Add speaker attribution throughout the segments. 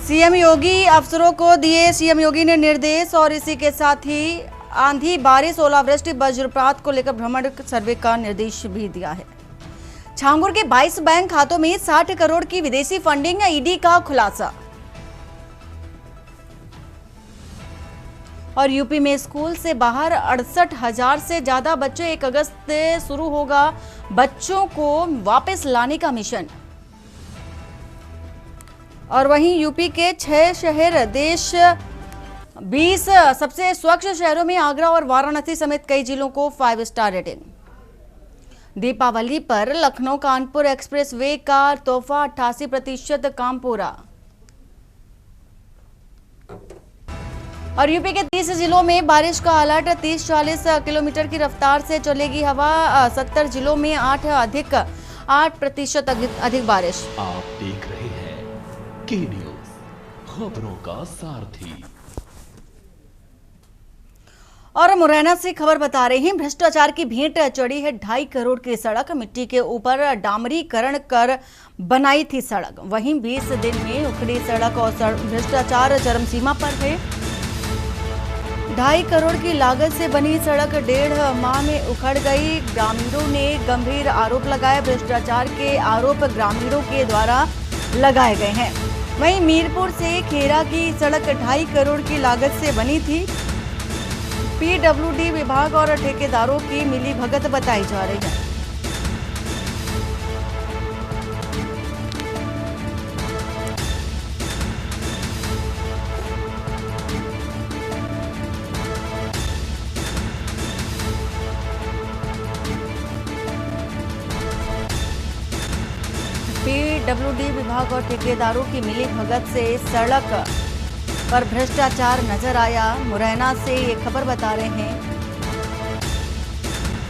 Speaker 1: CM योगी अफसरों को दिए सीएम योगी ने निर्देश और इसी के साथ ही आंधी बारिश ओलावृष्टि वज्रपात को लेकर भ्रमण सर्वे का निर्देश भी दिया है। छांगुर के 22 बैंक खातों में 60 करोड़ की विदेशी फंडिंग, ईडी का खुलासा। और यूपी में स्कूल से बाहर 68,000 से ज्यादा बच्चे 1 अगस्त से शुरू होगा बच्चों को वापस लाने का मिशन। और वहीं यूपी के 6 शहर देश 20 सबसे स्वच्छ शहरों में आगरा और वाराणसी समेत कई जिलों को 5 स्टार रेटिंग। दीपावली पर लखनऊ कानपुर एक्सप्रेस वे का तोहफा 88% काम पूरा। और यूपी के 30 जिलों में बारिश का अलर्ट, 30-40 किलोमीटर की रफ्तार से चलेगी हवा। 70 जिलों में 8% अधिक बारिश।
Speaker 2: आप देख रहे हैं के न्यूज़, खबरों का सारथी।
Speaker 1: और मुरैना से खबर बता रहे हैं, भ्रष्टाचार की भेंट चढ़ी है 2.5 करोड़ की सड़क। मिट्टी के ऊपर डामरीकरण कर बनाई थी सड़क। वहीं 20 दिन में उखड़ी सड़क और भ्रष्टाचार चरम सीमा पर है। 2.5 करोड़ की लागत से बनी सड़क 1.5 माह में उखड़ गई। ग्रामीणों ने गंभीर आरोप लगाए। भ्रष्टाचार के आरोप ग्रामीणों के द्वारा लगाए गए हैं। वहीं मीरपुर से खेरा की सड़क 2.5 करोड़ की लागत से बनी थी। पीडब्ल्यूडी विभाग और ठेकेदारों की मिलीभगत बताई जा रही है। पीडब्ल्यूडी विभाग और ठेकेदारों की मिलीभगत से सड़क पर भ्रष्टाचार नजर आया। मुरैना से ये खबर बता रहे हैं,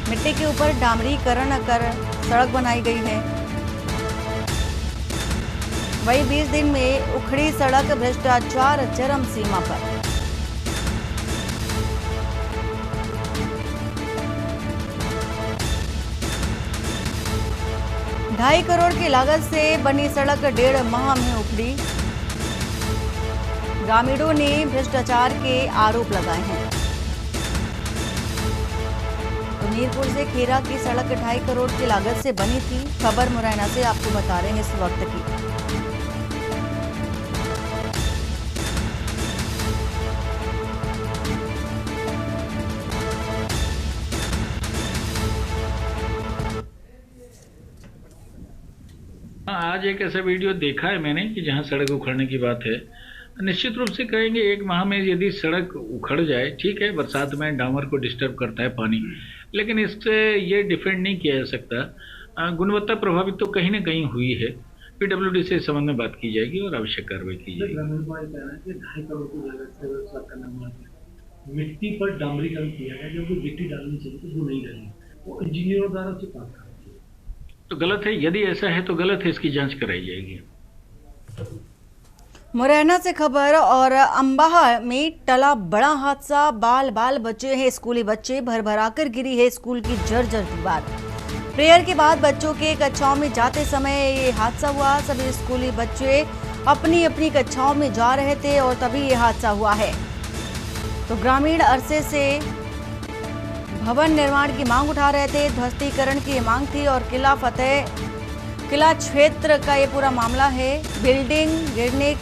Speaker 1: मिट्टी के ऊपर डामरीकरण कर सड़क बनाई गई है। वही 20 दिन में उखड़ी सड़क, भ्रष्टाचार चरम सीमा पर। ढाई करोड़ की लागत से बनी सड़क 1.5 माह में उखड़ी। ग्रामीणों ने भ्रष्टाचार के आरोप लगाए हैं। तो मीरपुर से खेरा की सड़क 2.5 करोड़ की लागत से बनी थी। खबर मुरैना से आपको बता रहे हैं इस वक्त की।
Speaker 3: आज एक ऐसा वीडियो देखा है मैंने कि जहां सड़क उखड़ने की बात है। निश्चित रूप से कहेंगे 1 माह में यदि सड़क उखड़ जाए, ठीक है, बरसात में डामर को डिस्टर्ब करता है पानी, लेकिन इससे ये डिफेंड नहीं किया जा सकता। गुणवत्ता प्रभावित तो कहीं ना कहीं हुई है। पीडब्ल्यूडी से इस संबंध में बात की जाएगी और आवश्यक कार्रवाई की जाएगी।
Speaker 4: 2.5 करोड़ की लागत से सड़क का निर्माण किया, मिट्टी पर डामरीकरण किया गया, जो कि मिट्टी डालनी चाहिए तो वो नहीं डाली, वो इंजीनियरों द्वारा उसे पास करना चाहिए।
Speaker 3: तो गलत है, यदि ऐसा है तो गलत है, इसकी जांच कराई जाएगी।
Speaker 1: मुरैना से खबर। और अंबाह में टला बड़ा हादसा। बाल बच्चे हैं, स्कूली बच्चे भर भराकर गिरी है स्कूल की जर्जर दीवार। प्रेयर के बाद बच्चों के कक्षाओं में जाते समय ये हादसा हुआ। सभी स्कूली बच्चे अपनी अपनी कक्षाओं में जा रहे थे और तभी ये हादसा हुआ है। तो ग्रामीण अरसे से भवन निर्माण की मांग उठा रहे थे। ध्वस्तीकरण की मांग थी और किला क्षेत्र का ये पूरा मामला है। बिल्डिंग गिरने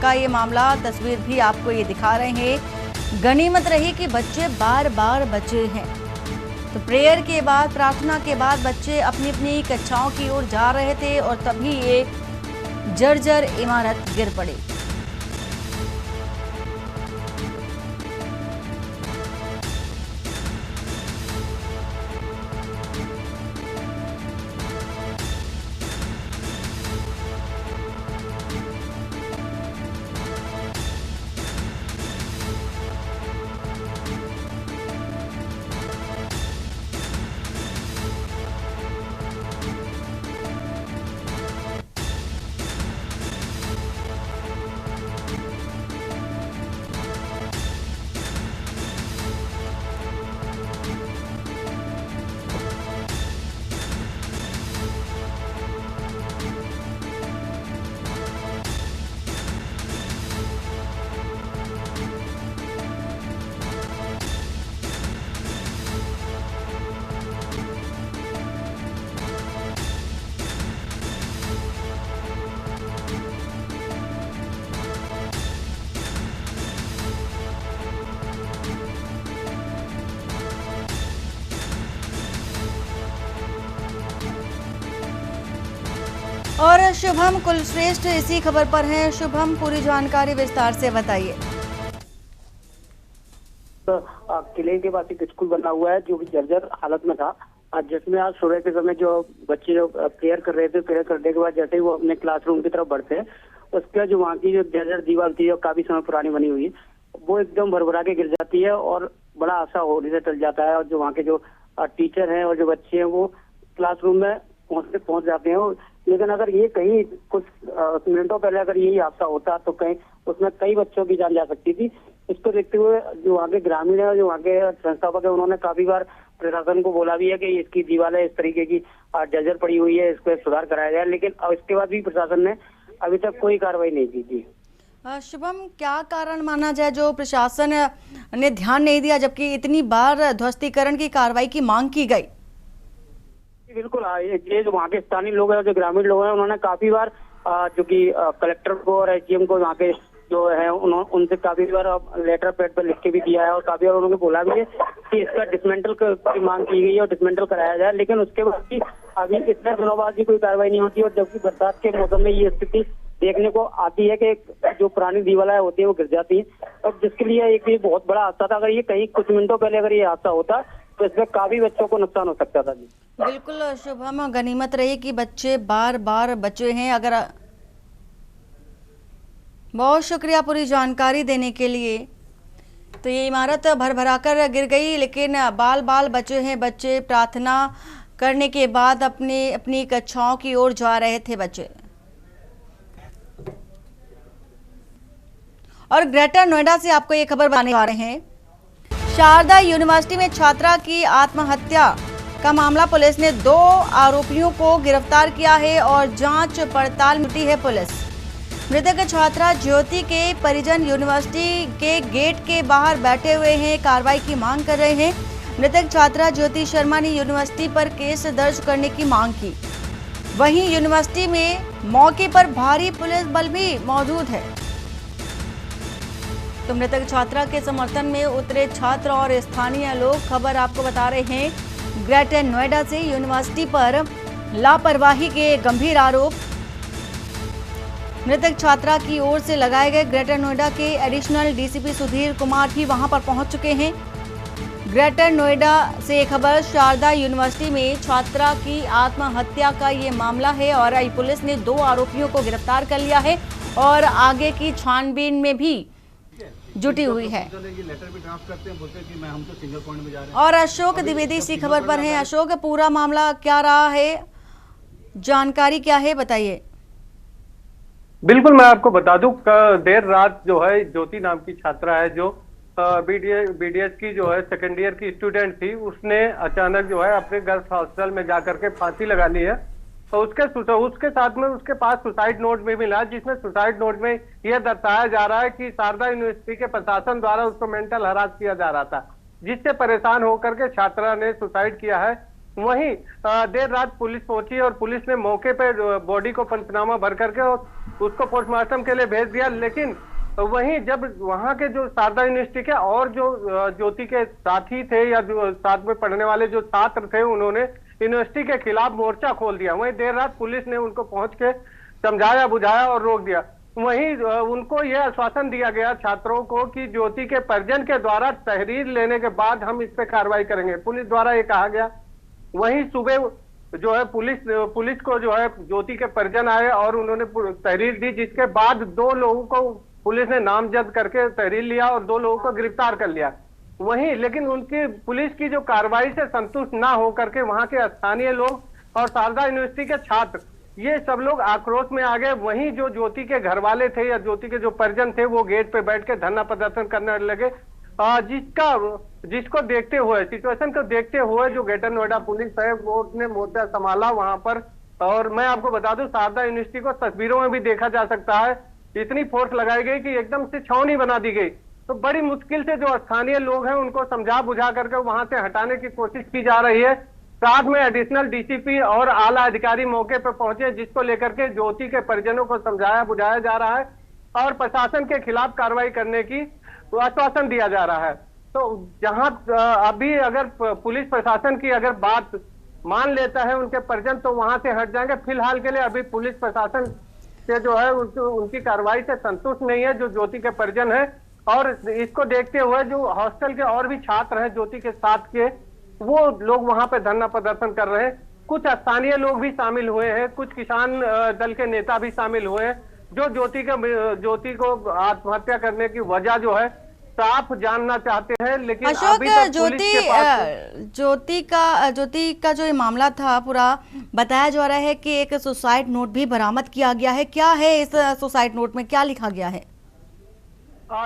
Speaker 1: का ये मामला, तस्वीर भी आपको ये दिखा रहे हैं। गनीमत रही कि बच्चे बार बचे हैं। तो प्रेयर के बाद, प्रार्थना के बाद बच्चे अपनी अपनी कक्षाओं की ओर जा रहे थे और तभी ये जर्जर इमारत गिर पड़ी। और शुभम कुलश्रेष्ठ इसी खबर पर हैं। शुभम, पूरी जानकारी विस्तार से बताइए।
Speaker 5: किले के पास एक स्कूल बना हुआ है जो कि जर्जर हालत में था, जिसमें आज सुबह के समय जो बच्चे जो प्रेयर कर रहे थे, प्रेयर करने के बाद जैसे ही वो अपने क्लासरूम की तरफ बढ़ते हैं, उसके जो वहाँ की जो जर्जर दीवार थी जो काफी समय पुरानी बनी हुई है, वो एकदम भरभरा के गिर जाती है और बड़ा आशा होने से टल जाता है। और जो वहाँ के जो टीचर हैं और जो बच्चे हैं वो क्लासरूम में पहुंच जाते हैं। लेकिन अगर ये कहीं कुछ मिनटों पहले अगर यही हादसा होता तो कहीं उसमें कई बच्चों की जान जा सकती थी। इसको देखते हुए जो वहाँ के ग्रामीण है, जो वहाँ के संस्थापक है, उन्होंने काफी बार प्रशासन को बोला भी है कि इसकी दीवारें इस तरीके की जर्जर पड़ी हुई है, इसको सुधार कराया जाए, लेकिन इसके बाद भी प्रशासन ने अभी तक कोई कार्रवाई नहीं की थी।
Speaker 1: शुभम, क्या कारण माना जाए जो प्रशासन ने ध्यान नहीं दिया जबकि इतनी बार ध्वस्तीकरण की कार्रवाई की मांग की गई?
Speaker 5: बिल्कुल, ये जो वहाँ के स्थानीय लोग हैं, जो ग्रामीण लोग हैं, उन्होंने काफी बार जो कि कलेक्टर को और एसडीएम को वहाँ के जो है उनसे काफी बार लेटर पैड पर लिख के भी दिया है और काफी बार उन्होंने बोला भी है कि इसका डिसमेंटल की मांग की गई है और डिसमेंटल कराया जाए, लेकिन उसके बाद भी अभी इतने दिनों बाद भी कोई कार्रवाई नहीं होती। और जबकि बरसात के मौसम में ये स्थिति देखने को आती है कि जो पुरानी दीवारें होती है वो गिर जाती है, और जिसके लिए एक ये बहुत बड़ा हादसा था। अगर ये कहीं कुछ मिनटों पहले अगर ये हादसा होता तो इसमें काफी बच्चों को नुकसान हो सकता था। जी
Speaker 1: बिल्कुल शुभम, गनीमत रही कि बच्चे बार बार बचे हैं। अगर बहुत शुक्रिया पूरी जानकारी देने के लिए। तो ये इमारत भरभरा कर गिर गई, लेकिन बाल बाल बचे हैं। बच्चे प्रार्थना करने के बाद अपनी कक्षाओं की ओर जा रहे थे बच्चे। और ग्रेटर नोएडा से आपको ये खबर बताने जा रहे हैं। शारदा यूनिवर्सिटी में छात्रा की आत्महत्या का मामला, पुलिस ने 2 आरोपियों को गिरफ्तार किया है और जांच पड़ताल में जुटी है पुलिस। मृतक छात्रा ज्योति के परिजन यूनिवर्सिटी के गेट के बाहर बैठे हुए हैं, कार्रवाई की मांग कर रहे हैं। मृतक छात्रा ज्योति शर्मा ने यूनिवर्सिटी पर केस दर्ज करने की मांग की। वहीं यूनिवर्सिटी में मौके पर भारी पुलिस बल भी मौजूद है। तो मृतक छात्रा के समर्थन में उतरे छात्र और स्थानीय लोग। खबर आपको बता रहे हैं ग्रेटर नोएडा से। यूनिवर्सिटी पर लापरवाही के गंभीर आरोप मृतक छात्रा की ओर से लगाए गए। ग्रेटर नोएडा के एडिशनल डीसीपी सुधीर कुमार भी वहां पर पहुंच चुके हैं। ग्रेटर नोएडा से खबर, शारदा यूनिवर्सिटी में छात्रा की आत्महत्या का ये मामला है और पुलिस ने 2 आरोपियों को गिरफ्तार कर लिया है और आगे की छानबीन में भी जुटी हुई है। और अशोक द्विवेदी इसी खबर पर हैं। अशोक, पूरा मामला क्या रहा है, जानकारी क्या है, बताइए।
Speaker 6: बिल्कुल, मैं आपको बता दूं, देर रात जो है ज्योति नाम की छात्रा है जो बीडीएस की जो है सेकेंड ईयर की स्टूडेंट थी, उसने अचानक जो है अपने गर्ल्स हॉस्टल में जाकर के फांसी लगा ली है। तो उसके साथ में उसके पास सुसाइड नोट भी मिला, जिसमें सुसाइड नोट में यह दर्शाया जा रहा है कि शारदा यूनिवर्सिटी के प्रशासन द्वारा उसको मेंटल हरास किया जा रहा था, जिससे परेशान होकर के छात्रा ने सुसाइड किया है। वहीं देर रात पुलिस पहुंची और पुलिस ने मौके पर बॉडी को पंचनामा भर करके उसको पोस्टमार्टम के लिए भेज दिया। लेकिन वहीं जब वहां के जो शारदा यूनिवर्सिटी के और जो ज्योति के साथी थे या जो साथ में पढ़ने वाले जो छात्र थे, उन्होंने यूनिवर्सिटी के खिलाफ मोर्चा खोल दिया। वहीं देर रात पुलिस ने उनको पहुंच के समझाया बुझाया और रोक दिया। वहीं उनको यह आश्वासन दिया गया छात्रों को कि ज्योति के परिजन के द्वारा तहरीर लेने के बाद हम इस पे कार्रवाई करेंगे, पुलिस द्वारा ये कहा गया। वहीं सुबह जो है पुलिस को जो है ज्योति के परिजन आए और उन्होंने तहरीर दी, जिसके बाद 2 लोगों को पुलिस ने नामजद करके तहरीर लिया और 2 लोगों को गिरफ्तार कर लिया। वहीं लेकिन उनकी पुलिस की जो कार्रवाई से संतुष्ट ना होकर के वहां के स्थानीय लोग और शारदा यूनिवर्सिटी के छात्र, ये सब लोग आक्रोश में आ गए। वहीं जो ज्योति के घर वाले थे या ज्योति के जो परिजन थे, वो गेट पे बैठ के धरना प्रदर्शन करने लगे, जिसको देखते हुए, सिचुएशन को देखते हुए जो ग्रेटर नोएडा पुलिस है वो उसने मोर्चा संभाला वहां पर। और मैं आपको बता दूं, शारदा यूनिवर्सिटी को तस्वीरों में भी देखा जा सकता है, इतनी फोर्स लगाई गई कि एकदम से छावनी बना दी गई। तो बड़ी मुश्किल से जो स्थानीय लोग हैं उनको समझा बुझा करके वहां से हटाने की कोशिश की जा रही है। साथ में एडिशनल डीसीपी और आला अधिकारी मौके पर पहुंचे, जिसको लेकर के ज्योति के परिजनों को समझाया बुझाया जा रहा है और प्रशासन के खिलाफ कार्रवाई करने की आश्वासन दिया जा रहा है। तो जहां अभी अगर पुलिस प्रशासन की अगर बात मान लेता है उनके परिजन तो वहां से हट जाएंगे। फिलहाल के लिए अभी पुलिस प्रशासन से जो है उनकी कार्रवाई से संतुष्ट नहीं है जो ज्योति के परिजन है। और इसको देखते हुए जो हॉस्टल के और भी छात्र हैं ज्योति के साथ के, वो लोग वहां पे धरना प्रदर्शन कर रहे हैं। कुछ स्थानीय लोग भी शामिल हुए हैं, कुछ किसान दल के नेता भी शामिल हुए हैं, जो ज्योति को आत्महत्या करने की वजह जो है साफ जानना चाहते हैं। लेकिन
Speaker 1: अशोक,
Speaker 6: अभी तक पुलिस के पास
Speaker 1: ज्योति का जो ये मामला था पूरा, बताया जा रहा है कि एक सुसाइड नोट भी बरामद किया गया है। क्या है इस सुसाइड नोट में, क्या लिखा गया है?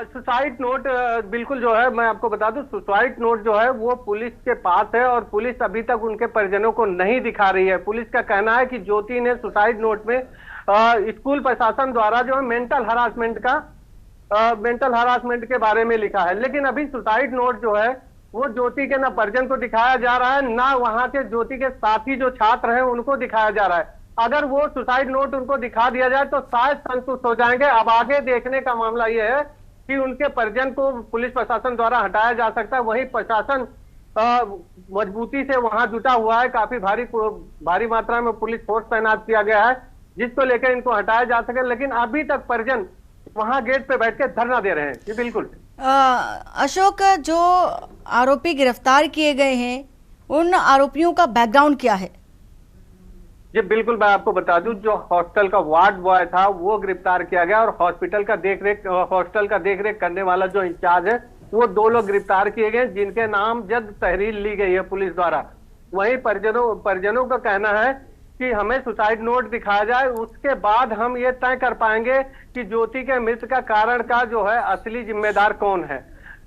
Speaker 6: सुसाइड नोट बिल्कुल जो है मैं आपको बता दूं, सुसाइड नोट जो है वो पुलिस के पास है और पुलिस अभी तक उनके परिजनों को नहीं दिखा रही है। पुलिस का कहना है कि ज्योति ने सुसाइड नोट में स्कूल प्रशासन द्वारा जो है मेंटल हरासमेंट के बारे में लिखा है। लेकिन अभी सुसाइड नोट जो है वो ज्योति के ना परिजन को दिखाया जा रहा है, ना वहां के ज्योति के साथी जो छात्र हैं उनको दिखाया जा रहा है। अगर वो सुसाइड नोट उनको दिखा दिया जाए तो शायद संतुष्ट हो जाएंगे। अब आगे देखने का मामला ये है कि उनके परिजन को पुलिस प्रशासन द्वारा हटाया जा सकता है। वहीं प्रशासन मजबूती से वहां जुटा हुआ है, काफी भारी मात्रा में पुलिस फोर्स तैनात किया गया है जिसको लेकर इनको हटाया जा सके। लेकिन अभी तक परिजन वहां गेट पे बैठ के धरना दे रहे हैं। जी बिल्कुल।
Speaker 1: अशोक, जो आरोपी गिरफ्तार किए गए हैं उन आरोपियों का बैकग्राउंड क्या है?
Speaker 6: जी बिल्कुल, मैं आपको बता दूं, जो हॉस्टल का वार्ड बॉय था वो गिरफ्तार किया गया और हॉस्टल का देखरेख करने वाला जो इंचार्ज है वो 2 लोग गिरफ्तार किए गए जिनके नाम जल्द तहरीर ली गई है पुलिस द्वारा। वहीं परिजनों का कहना है कि हमें सुसाइड नोट दिखाया जाए, उसके बाद हम ये तय कर पाएंगे कि ज्योति के मृत्यु का कारण का जो है असली जिम्मेदार कौन है।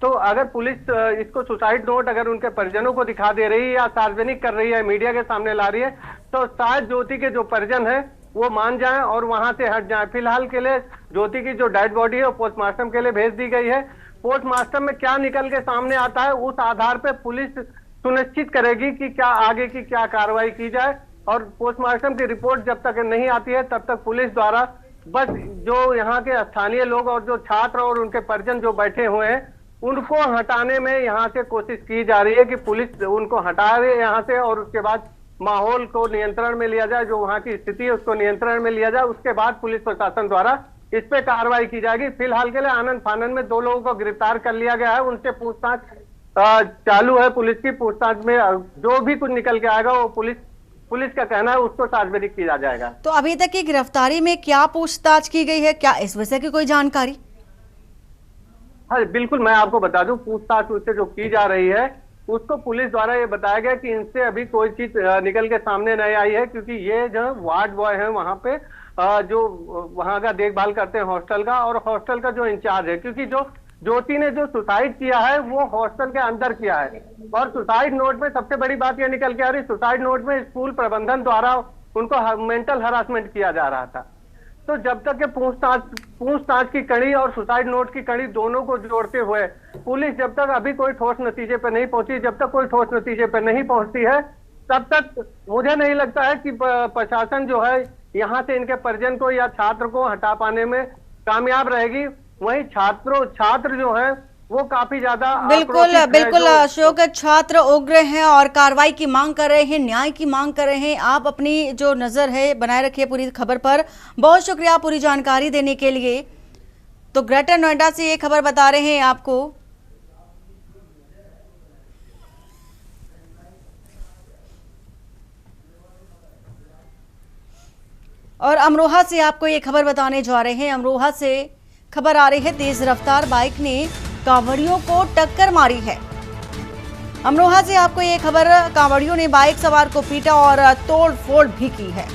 Speaker 6: तो अगर पुलिस इसको सुसाइड नोट अगर उनके परिजनों को दिखा दे रही है या सार्वजनिक कर रही है, मीडिया के सामने ला रही है, तो शायद ज्योति के जो परिजन है वो मान जाएं और वहां से हट जाएं। फिलहाल के लिए ज्योति की जो डेड बॉडी है वो पोस्टमार्टम के लिए भेज दी गई है। पोस्टमार्टम में क्या निकल के सामने आता है उस आधार पर पुलिस सुनिश्चित करेगी कि क्या आगे की क्या कार्रवाई की जाए। और पोस्टमार्टम की रिपोर्ट जब तक नहीं आती है तब तक पुलिस द्वारा बस जो यहाँ के स्थानीय लोग और जो छात्र और उनके परिजन जो बैठे हुए हैं उनको हटाने में यहाँ से कोशिश की जा रही है कि पुलिस उनको हटा दे यहाँ से और उसके बाद माहौल को नियंत्रण में लिया जाए, जो वहाँ की स्थिति है उसको नियंत्रण में लिया जाए। उसके बाद पुलिस प्रशासन द्वारा इस पे कार्रवाई की जाएगी। फिलहाल के लिए आनंद फानन में 2 लोगों को गिरफ्तार कर लिया गया है, उनसे पूछताछ चालू है। पुलिस की पूछताछ में जो भी कुछ निकल के आएगा वो पुलिस का कहना है उसको सार्वजनिक किया जाएगा।
Speaker 1: तो अभी तक की गिरफ्तारी में क्या पूछताछ की गई है, क्या इस विषय की कोई जानकारी?
Speaker 6: हाँ बिल्कुल, मैं आपको बता दूं, पूछताछ उससे जो की जा रही है उसको पुलिस द्वारा ये बताया गया कि इनसे अभी कोई चीज निकल के सामने नहीं आई है, क्योंकि ये जो वार्ड बॉय है वहां पे जो वहां का देखभाल करते हैं हॉस्टल का, और हॉस्टल का जो इंचार्ज है, क्योंकि जो ज्योति ने जो सुसाइड किया है वो हॉस्टल के अंदर किया है। और सुसाइड नोट में सबसे बड़ी बात ये निकल के आ रही, सुसाइड नोट में स्कूल प्रबंधन द्वारा उनको मेंटल हरासमेंट किया जा रहा था। तो जब तक के पूछताछ की कड़ी और सुसाइड नोट की कड़ी दोनों को जोड़ते हुए पुलिस जब तक अभी कोई ठोस नतीजे पर नहीं पहुंची, जब तक कोई ठोस नतीजे पर नहीं पहुंचती है तब तक मुझे नहीं लगता है कि प्रशासन जो है यहाँ से इनके परिजन को या छात्र को हटा पाने में कामयाब रहेगी। वहीं छात्र जो है वो काफी ज्यादा
Speaker 1: बिल्कुल अशोक, छात्र उग्र हैं और कार्रवाई की मांग कर रहे हैं, न्याय की मांग कर रहे हैं। आप अपनी जो नजर है बनाए रखिए पूरी खबर पर। बहुत शुक्रिया पूरी जानकारी देने के लिए। तो ग्रेटर नोएडा से ये खबर बता रहे हैं आपको। और अमरोहा से आपको ये खबर बताने जा रहे हैं। अमरोहा से खबर आ रही है, तेज रफ्तार बाइक ने कांवड़ियों को टक्कर मारी है। अमरोहा से आपको ये खबर, कांवड़ियों ने बाइक सवार को पीटा और तोड़ फोड़ भी की है।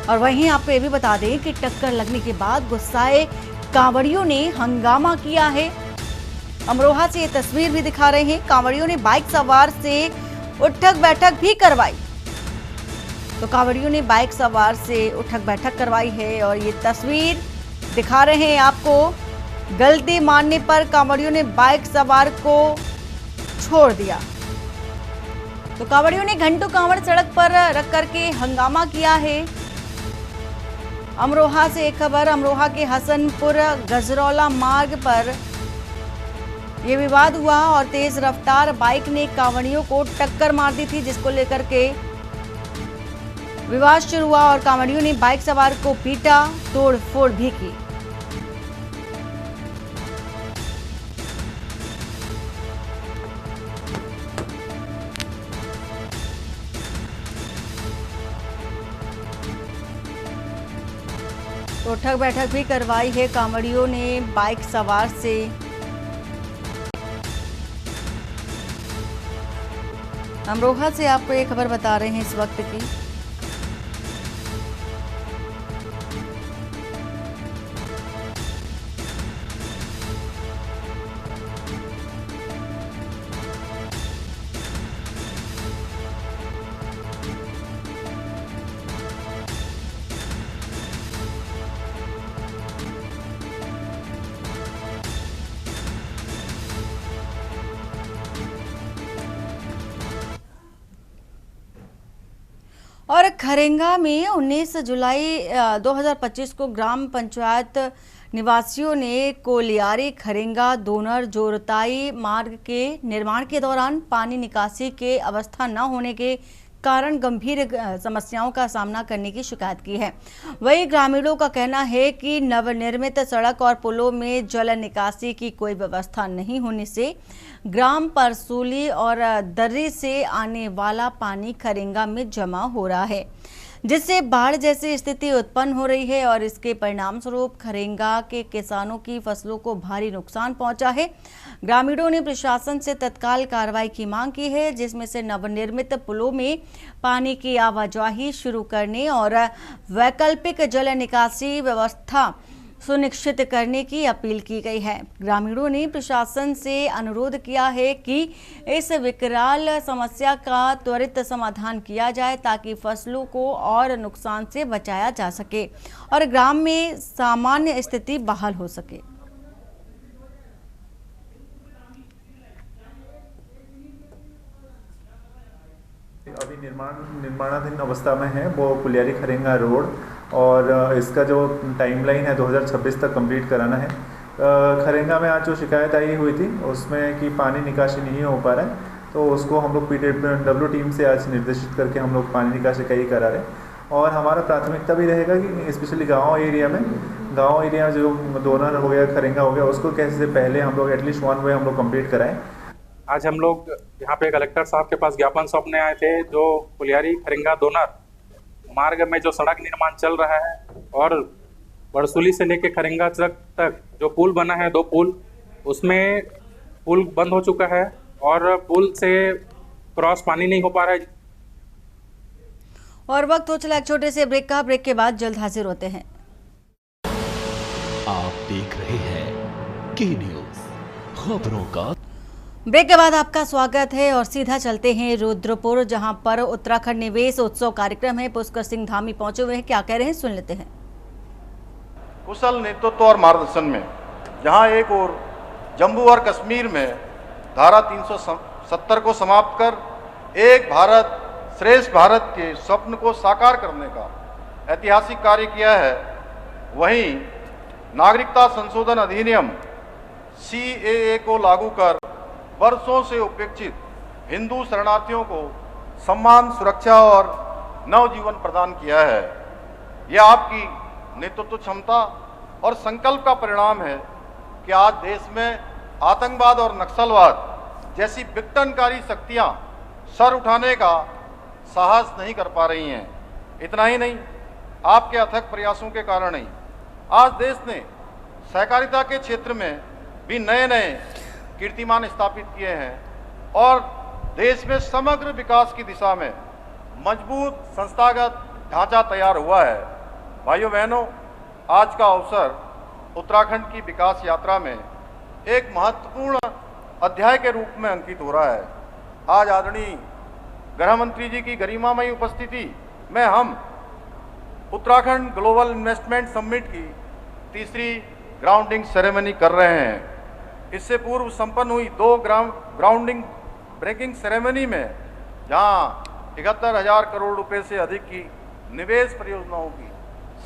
Speaker 1: और वहीं आपको ये भी बता दें कि टक्कर लगने के बाद गुस्साए कांवड़ियों ने हंगामा किया है। अमरोहा से ये तस्वीर भी दिखा रहे हैं, कांवड़ियों ने बाइक सवार से उठक बैठक भी करवाई। तो कांवड़ियों ने बाइक सवार से उठक बैठक करवाई है और ये तस्वीर दिखा रहे हैं आपको। गलती मानने पर कांवड़ियों ने बाइक सवार को छोड़ दिया। तो कांवड़ियों ने घंटों कांवड़ सड़क पर रख करके हंगामा किया है। अमरोहा से एक खबर, अमरोहा के हसनपुर गजरौला मार्ग पर ये विवाद हुआ और तेज रफ्तार बाइक ने कांवड़ियों को टक्कर मार दी थी, जिसको लेकर के विवाद शुरू हुआ और कांवड़ियों ने बाइक सवार को पीटा, तोड़फोड़ भी की। तो उठक बैठक भी करवाई है कांवड़ियों ने बाइक सवार से। अमरोहा से आपको ये खबर बता रहे हैं इस वक्त की। और खरेंगा में 19 जुलाई 2025 को ग्राम पंचायत निवासियों ने कोलियारी खरेंगा दोनर जोरताई मार्ग के निर्माण के दौरान पानी निकासी के अवस्था न होने के कारण गंभीर समस्याओं का सामना करने की शिकायत की है। वहीं ग्रामीणों का कहना है कि नवनिर्मित सड़क और पुलों में जल निकासी की कोई व्यवस्था नहीं होने से ग्राम परसूली और दर्री से आने वाला पानी खरेंगा में जमा हो रहा है, जिससे बाढ़ जैसी स्थिति उत्पन्न हो रही है और इसके परिणाम स्वरूप खरेंगा के किसानों की फसलों को भारी नुकसान पहुंचा है। ग्रामीणों ने प्रशासन से तत्काल कार्रवाई की मांग की है, जिसमें से नवनिर्मित पुलों में पानी की आवाजाही शुरू करने और वैकल्पिक जल निकासी व्यवस्था सुनिश्चित करने की अपील की गई है। ग्रामीणों ने प्रशासन से अनुरोध किया है कि इस विकराल समस्या का त्वरित समाधान किया जाए ताकि फसलों को और नुकसान से बचाया जा सके और ग्राम में सामान्य स्थिति बहाल हो सके।
Speaker 7: अभी निर्माणाधीन अवस्था में है वो कुलियारी खरेंगा रोड, और इसका जो टाइमलाइन है 2026 तक कंप्लीट कराना है। खरेंगा में आज जो शिकायत आई हुई थी उसमें कि पानी निकासी नहीं हो पा रहा है, तो उसको हम लोग PW टीम से आज निर्देशित करके हम लोग पानी निकासी का ही करा रहे हैं। और हमारा प्राथमिकता भी रहेगा कि स्पेशली गांव एरिया जो दोनर हो गया, खरेंगा हो गया, उसको कैसे पहले हम लोग एटलीस्ट 1 वे हम लोग कंप्लीट कराएं।
Speaker 8: आज हम लोग यहाँ पे कलेक्टर साहब के पास ज्ञापन सौंपने आए थे। जो कुलियारी खरेंगा दोनर मार्ग में जो सड़क निर्माण चल रहा है और बरसूली से लेके खरेंगा तक जो पुल बना है, 2 पुल, उसमें पुल बंद हो चुका है और पुल से क्रॉस पानी नहीं हो पा रहा है।
Speaker 1: और वक्त हो चला एक छोटे से ब्रेक का। ब्रेक के बाद जल्द हाजिर होते हैं।
Speaker 2: आप देख रहे हैं के न्यूज़, खबरों का।
Speaker 1: ब्रेक के बाद आपका स्वागत है और सीधा चलते हैं रुद्रपुर, जहां पर उत्तराखंड निवेश उत्सव कार्यक्रम है। पुष्कर सिंह धामी पहुंचे हुए हैं, क्या कह रहे हैं सुन लेते हैं।
Speaker 9: कुशल नेतृत्व और मार्गदर्शन में जहां एक और जम्मू और कश्मीर में धारा 370 को समाप्त कर एक भारत श्रेष्ठ भारत के स्वप्न को साकार करने का ऐतिहासिक कार्य किया है, वहीं नागरिकता संशोधन अधिनियम CAA को लागू कर वर्षों से उपेक्षित हिंदू शरणार्थियों को सम्मान, सुरक्षा और नवजीवन प्रदान किया है। यह आपकी नेतृत्व क्षमता और संकल्प का परिणाम है कि आज देश में आतंकवाद और नक्सलवाद जैसी विघटनकारी शक्तियां सर उठाने का साहस नहीं कर पा रही हैं। इतना ही नहीं, आपके अथक प्रयासों के कारण ही आज देश ने सहकारिता के क्षेत्र में भी नए कीर्तिमान स्थापित किए हैं और देश में समग्र विकास की दिशा में मजबूत संस्थागत ढांचा तैयार हुआ है। भाइयों बहनों, आज का अवसर उत्तराखंड की विकास यात्रा में एक महत्वपूर्ण अध्याय के रूप में अंकित हो रहा है। आज आदरणीय गृह मंत्री जी की गरिमामयी उपस्थिति में हम उत्तराखंड ग्लोबल इन्वेस्टमेंट समिट की तीसरी ग्राउंडिंग सेरेमनी कर रहे हैं। इससे पूर्व संपन्न हुई 2 ग्राउंडिंग ब्रेकिंग सेरेमनी में जहां 71,000 करोड़ रुपए से अधिक की निवेश परियोजनाओं की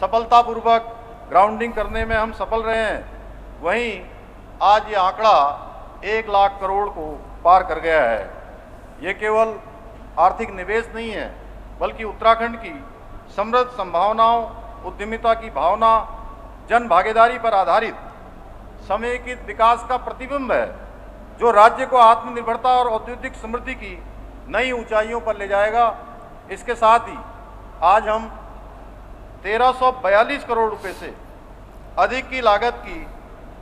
Speaker 9: सफलतापूर्वक ग्राउंडिंग करने में हम सफल रहे हैं, वहीं आज ये आंकड़ा 1 लाख करोड़ को पार कर गया है। ये केवल आर्थिक निवेश नहीं है, बल्कि उत्तराखंड की समृद्ध संभावनाओं, उद्यमिता की भावना, जन भागीदारी पर आधारित समेकित विकास का प्रतिबिंब है, जो राज्य को आत्मनिर्भरता और औद्योगिक समृद्धि की नई ऊंचाइयों पर ले जाएगा। इसके साथ ही आज हम 1342 करोड़ रुपए से अधिक की लागत की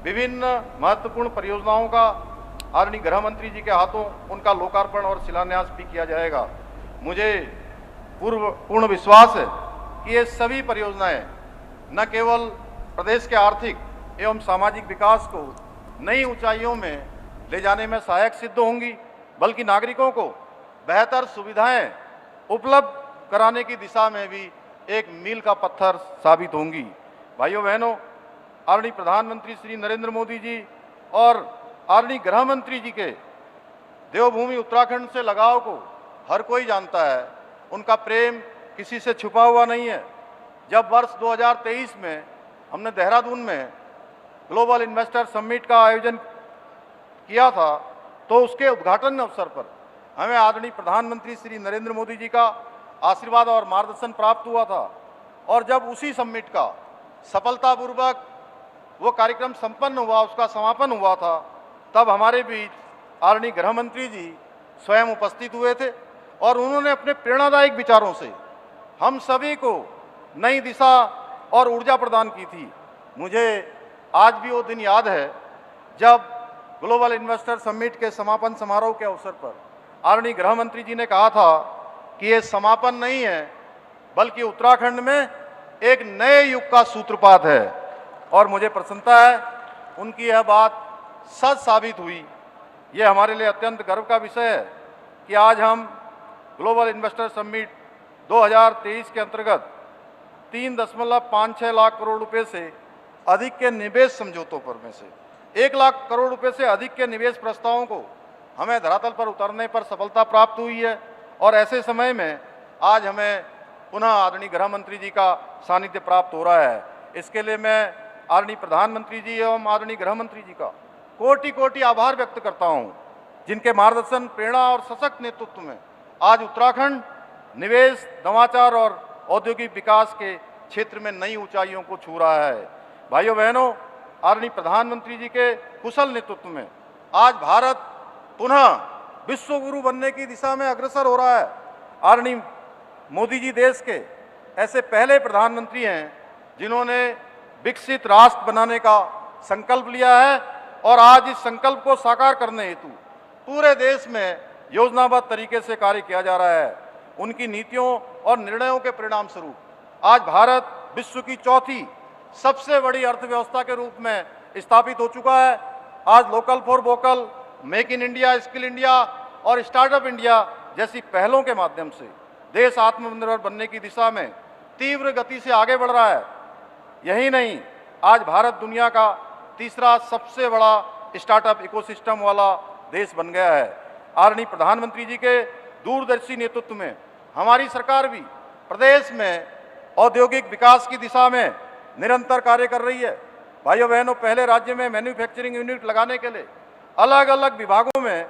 Speaker 9: विभिन्न महत्वपूर्ण परियोजनाओं का आदरणीय गृह मंत्री जी के हाथों उनका लोकार्पण और शिलान्यास भी किया जाएगा। मुझे पूर्ण विश्वास है कि ये सभी परियोजनाएं न केवल प्रदेश के आर्थिक एवं सामाजिक विकास को नई ऊंचाइयों में ले जाने में सहायक सिद्ध होंगी, बल्कि नागरिकों को बेहतर सुविधाएं उपलब्ध कराने की दिशा में भी एक मील का पत्थर साबित होंगी। भाइयों बहनों, आदरणीय प्रधानमंत्री श्री नरेंद्र मोदी जी और आदरणीय गृह मंत्री जी के देवभूमि उत्तराखंड से लगाव को हर कोई जानता है। उनका प्रेम किसी से छुपा हुआ नहीं है। जब वर्ष 2023 में हमने देहरादून में ग्लोबल इन्वेस्टर समिट का आयोजन किया था, तो उसके उद्घाटन अवसर पर हमें आदरणीय प्रधानमंत्री श्री नरेंद्र मोदी जी का आशीर्वाद और मार्गदर्शन प्राप्त हुआ था। और जब उसी समिट का सफलतापूर्वक वो कार्यक्रम संपन्न हुआ, उसका समापन हुआ था, तब हमारे बीच आदरणीय गृह मंत्री जी स्वयं उपस्थित हुए थे और उन्होंने अपने प्रेरणादायक विचारों से हम सभी को नई दिशा और ऊर्जा प्रदान की थी। मुझे आज भी वो दिन याद है जब ग्लोबल इन्वेस्टर समिट के समापन समारोह के अवसर पर आदरणीय गृह मंत्री जी ने कहा था कि ये समापन नहीं है, बल्कि उत्तराखंड में एक नए युग का सूत्रपात है। और मुझे प्रसन्नता है उनकी यह बात सच साबित हुई। ये हमारे लिए अत्यंत गर्व का विषय है कि आज हम ग्लोबल इन्वेस्टर समिट 2023 के अंतर्गत 3.56 लाख करोड़ रुपए से अधिक के निवेश समझौतों पर में से 1 लाख करोड़ रुपए से अधिक के निवेश प्रस्तावों को हमें धरातल पर उतारने पर सफलता प्राप्त हुई है। और ऐसे समय में आज हमें पुनः आदरणीय गृह मंत्री जी का सानिध्य प्राप्त हो रहा है। इसके लिए मैं आदरणीय प्रधानमंत्री जी एवं आदरणीय गृह मंत्री जी का कोटि कोटि आभार व्यक्त करता हूं, जिनके मार्गदर्शन, प्रेरणा और सशक्त नेतृत्व में आज उत्तराखंड निवेश, नवाचार और औद्योगिक विकास के क्षेत्र में नई ऊंचाइयों को छू रहा है। भाइयों बहनों, आदरणीय प्रधानमंत्री जी के कुशल नेतृत्व में आज भारत पुनः विश्व गुरु बनने की दिशा में अग्रसर हो रहा है। आदरणीय मोदी जी देश के ऐसे पहले प्रधानमंत्री हैं जिन्होंने विकसित राष्ट्र बनाने का संकल्प लिया है और आज इस संकल्प को साकार करने हेतु पूरे देश में योजनाबद्ध तरीके से कार्य किया जा रहा है। उनकी नीतियों और निर्णयों के परिणाम स्वरूप आज भारत विश्व की चौथी सबसे बड़ी अर्थव्यवस्था के रूप में स्थापित हो चुका है। आज local for vocal, make in India, skill India और स्टार्टअप इंडिया जैसी पहलों के माध्यम से देश आत्मनिर्भर बनने की दिशा में तीव्र गति से आगे बढ़ रहा है। यही नहीं, आज भारत दुनिया का तीसरा सबसे बड़ा स्टार्टअप इकोसिस्टम वाला देश बन गया है। आदरणीय प्रधानमंत्री जी के दूरदर्शी नेतृत्व में हमारी सरकार भी प्रदेश में औद्योगिक विकास की दिशा में निरंतर कार्य कर रही है। भाइयों बहनों, पहले राज्य में मैन्युफैक्चरिंग यूनिट लगाने के लिए अलग अलग विभागों में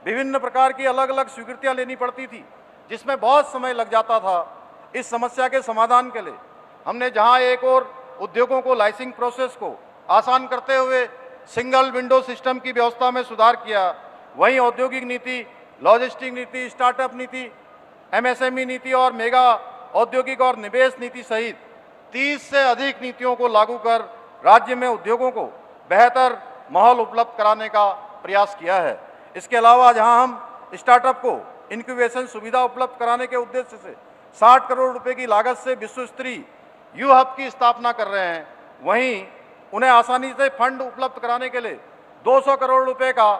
Speaker 9: विभिन्न प्रकार की अलग अलग स्वीकृतियां लेनी पड़ती थी, जिसमें बहुत समय लग जाता था। इस समस्या के समाधान के लिए हमने जहां एक और उद्योगों को लाइसेंसिंग प्रोसेस को आसान करते हुए सिंगल विंडो सिस्टम की व्यवस्था में सुधार किया, वहीं औद्योगिक नीति, लॉजिस्टिक नीति, स्टार्टअप नीति, एमएसएमई नीति और मेगा औद्योगिक और निवेश नीति सहित 30 से अधिक नीतियों को लागू कर राज्य में उद्योगों को बेहतर माहौल उपलब्ध कराने का प्रयास किया है। इसके अलावा जहां हम स्टार्टअप को इंक्यूबेशन सुविधा उपलब्ध कराने के उद्देश्य से 60 करोड़ रुपए की लागत से विश्व स्तरीय यू हब की स्थापना कर रहे हैं, वहीं उन्हें आसानी से फंड उपलब्ध कराने के लिए 200 करोड़ रुपए का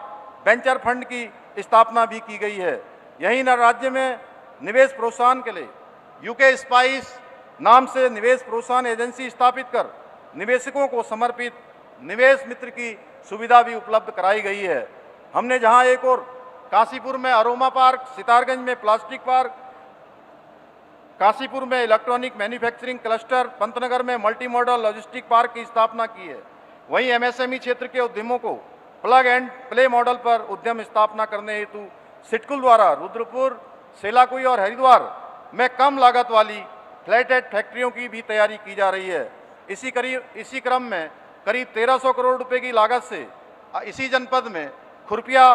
Speaker 9: वेंचर फंड की स्थापना भी की गई है। यही न राज्य में निवेश प्रोत्साहन के लिए यूके स्पाइस नाम से निवेश प्रोत्साहन एजेंसी स्थापित कर निवेशकों को समर्पित निवेश मित्र की सुविधा भी उपलब्ध कराई गई है। हमने जहां एक और काशीपुर में अरोमा पार्क, सितारगंज में प्लास्टिक पार्क, काशीपुर में इलेक्ट्रॉनिक मैन्युफैक्चरिंग क्लस्टर, पंतनगर में मल्टी मॉडल लॉजिस्टिक पार्क की स्थापना की है, वहीं एमएसएमई क्षेत्र के उद्यमों को प्लग एंड प्ले मॉडल पर उद्यम स्थापना करने हेतु सिडकुल द्वारा रुद्रपुर, सेलाकुई और हरिद्वार में कम लागत वाली फ्लैटेड फैक्ट्रियों की भी तैयारी की जा रही है। इसी क्रम में करीब 1300 करोड़ रुपए की लागत से इसी जनपद में खुरपिया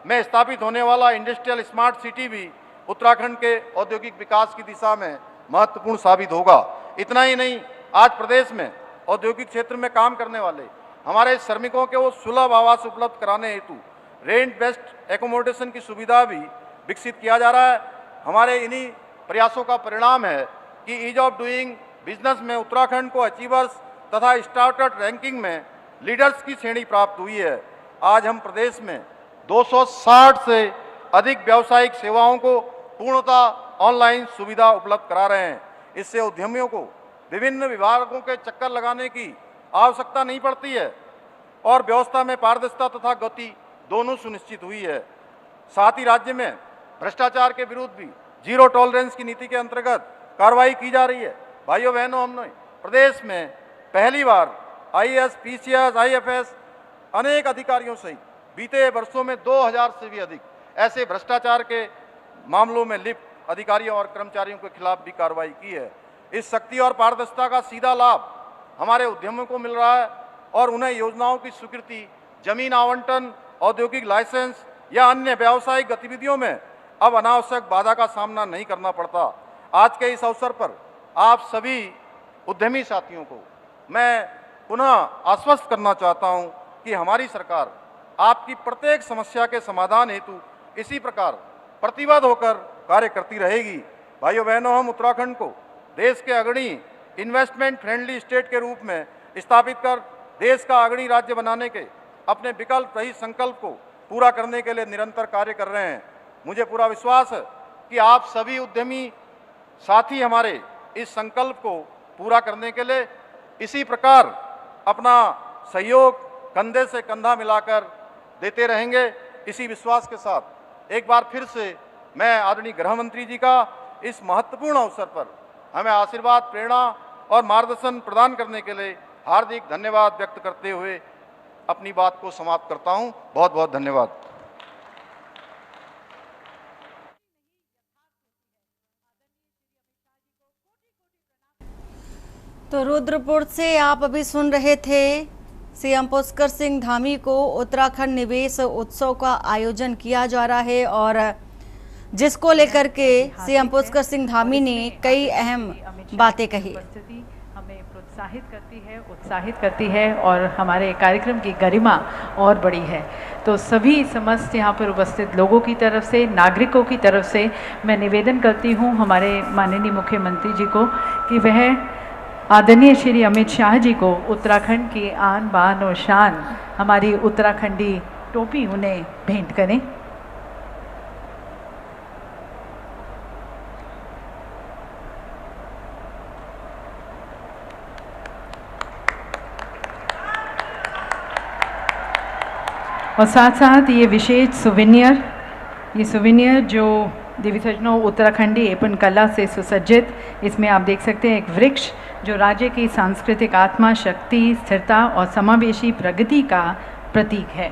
Speaker 9: में स्थापित होने वाला इंडस्ट्रियल स्मार्ट सिटी भी उत्तराखंड के औद्योगिक विकास की दिशा में महत्वपूर्ण साबित होगा। इतना ही नहीं, आज प्रदेश में औद्योगिक क्षेत्र में काम करने वाले हमारे श्रमिकों के वो सुलभ आवास उपलब्ध कराने हेतु रेंट बेस्ड एकोमोडेशन की सुविधा भी विकसित किया जा रहा है। हमारे इन्हीं प्रयासों का परिणाम है कि ईज ऑफ डूइंग बिजनेस में उत्तराखंड को अचीवर्स तथा स्टार्टअप रैंकिंग में लीडर्स की श्रेणी प्राप्त हुई है। आज हम प्रदेश में 260 से अधिक व्यावसायिक सेवाओं को पूर्णतः ऑनलाइन सुविधा उपलब्ध करा रहे हैं। इससे उद्यमियों को विभिन्न विभागों के चक्कर लगाने की आवश्यकता नहीं पड़ती है और व्यवस्था में पारदर्शिता तथा गति दोनों सुनिश्चित हुई है। साथ ही राज्य में भ्रष्टाचार के विरुद्ध भी जीरो टॉलरेंस की नीति के अंतर्गत कार्रवाई की जा रही है। भाइयों बहनों, हमने प्रदेश में पहली बार IAS, PCS, IFS अनेक अधिकारियों सहित बीते वर्षों में 2000 से भी अधिक ऐसे भ्रष्टाचार के मामलों में लिप्त अधिकारियों और कर्मचारियों के खिलाफ भी कार्रवाई की है। इस शक्ति और पारदर्शिता का सीधा लाभ हमारे उद्यमियों को मिल रहा है और उन्हें योजनाओं की स्वीकृति, जमीन आवंटन, औद्योगिक लाइसेंस या अन्य व्यावसायिक गतिविधियों में अब अनावश्यक बाधा का सामना नहीं करना पड़ता। आज के इस अवसर पर आप सभी उद्यमी साथियों को मैं पुनः आश्वस्त करना चाहता हूं कि हमारी सरकार आपकी प्रत्येक समस्या के समाधान हेतु इसी प्रकार प्रतिबद्ध होकर कार्य करती रहेगी। भाइयों बहनों, हम उत्तराखंड को देश के अग्रणी इन्वेस्टमेंट फ्रेंडली स्टेट के रूप में स्थापित कर देश का अग्रणी राज्य बनाने के अपने विकल्प रहित संकल्प को पूरा करने के लिए निरंतर कार्य कर रहे हैं। मुझे पूरा विश्वास है कि आप सभी उद्यमी साथी हमारे इस संकल्प को पूरा करने के लिए इसी प्रकार अपना सहयोग कंधे से कंधा मिलाकर देते रहेंगे। इसी विश्वास के साथ एक बार फिर से मैं आदरणीय गृह मंत्री जी का इस महत्वपूर्ण अवसर पर हमें आशीर्वाद, प्रेरणा और मार्गदर्शन प्रदान करने के लिए हार्दिक धन्यवाद व्यक्त करते हुए अपनी बात को समाप्त करता हूं। बहुत बहुत धन्यवाद।
Speaker 1: तो रुद्रपुर से आप अभी सुन रहे थे सीएम पुष्कर सिंह धामी को उत्तराखंड निवेश उत्सव का आयोजन किया जा रहा है और जिसको लेकर के सीएम पुष्कर सिंह धामी ने कई अहम बातें कही।
Speaker 10: हमें उत्साहित करती है और हमारे कार्यक्रम की गरिमा और बड़ी है। तो सभी समस्त यहाँ पर उपस्थित लोगों की तरफ से, नागरिकों की तरफ से मैं निवेदन करती हूँ हमारे माननीय मुख्यमंत्री जी को कि वह आदरणीय श्री अमित शाह जी को उत्तराखंड की आन बान और शान हमारी उत्तराखंडी टोपी उन्हें भेंट करें। और साथ साथ ये विशेष सुवेनियर जो देवी सज्जनों उत्तराखंडी एपन कला से सुसज्जित, इसमें आप देख सकते हैं एक वृक्ष जो राज्य की सांस्कृतिक आत्मा, शक्ति, स्थिरता और समावेशी प्रगति का प्रतीक है।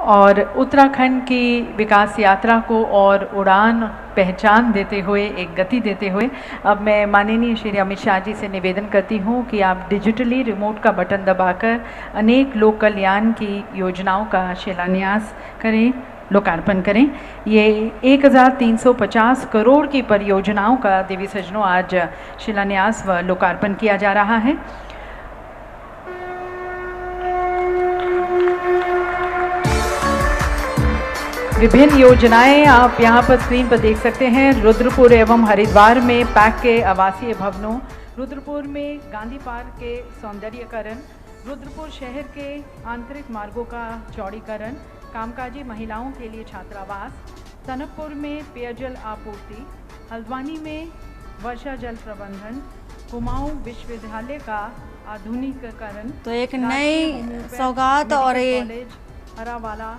Speaker 10: और उत्तराखंड की विकास यात्रा को और उड़ान पहचान देते हुए, एक गति देते हुए, अब मैं माननीय श्री अमित शाह जी से निवेदन करती हूँ कि आप डिजिटली रिमोट का बटन दबाकर अनेक लोक कल्याण की योजनाओं का शिलान्यास करें, लोकार्पण करें। ये 1350 करोड़ की परियोजनाओं का देवी सज्जनों आज शिलान्यास व लोकार्पण किया जा रहा है। विभिन्न योजनाएं आप यहां पर स्क्रीन पर देख सकते हैं। रुद्रपुर एवं हरिद्वार में पैक के आवासीय भवनों, रुद्रपुर में गांधी पार्क के सौंदर्यीकरण, रुद्रपुर शहर के आंतरिक मार्गों का चौड़ीकरण, कामकाजी महिलाओं के लिए छात्रावास, टनकपुर में पेयजल आपूर्ति, हल्द्वानी में वर्षा जल प्रबंधन, कुमाऊं विश्वविद्यालय का आधुनिकीकरण,
Speaker 1: तो एक नई सौगात और
Speaker 10: कॉलेज हरावाला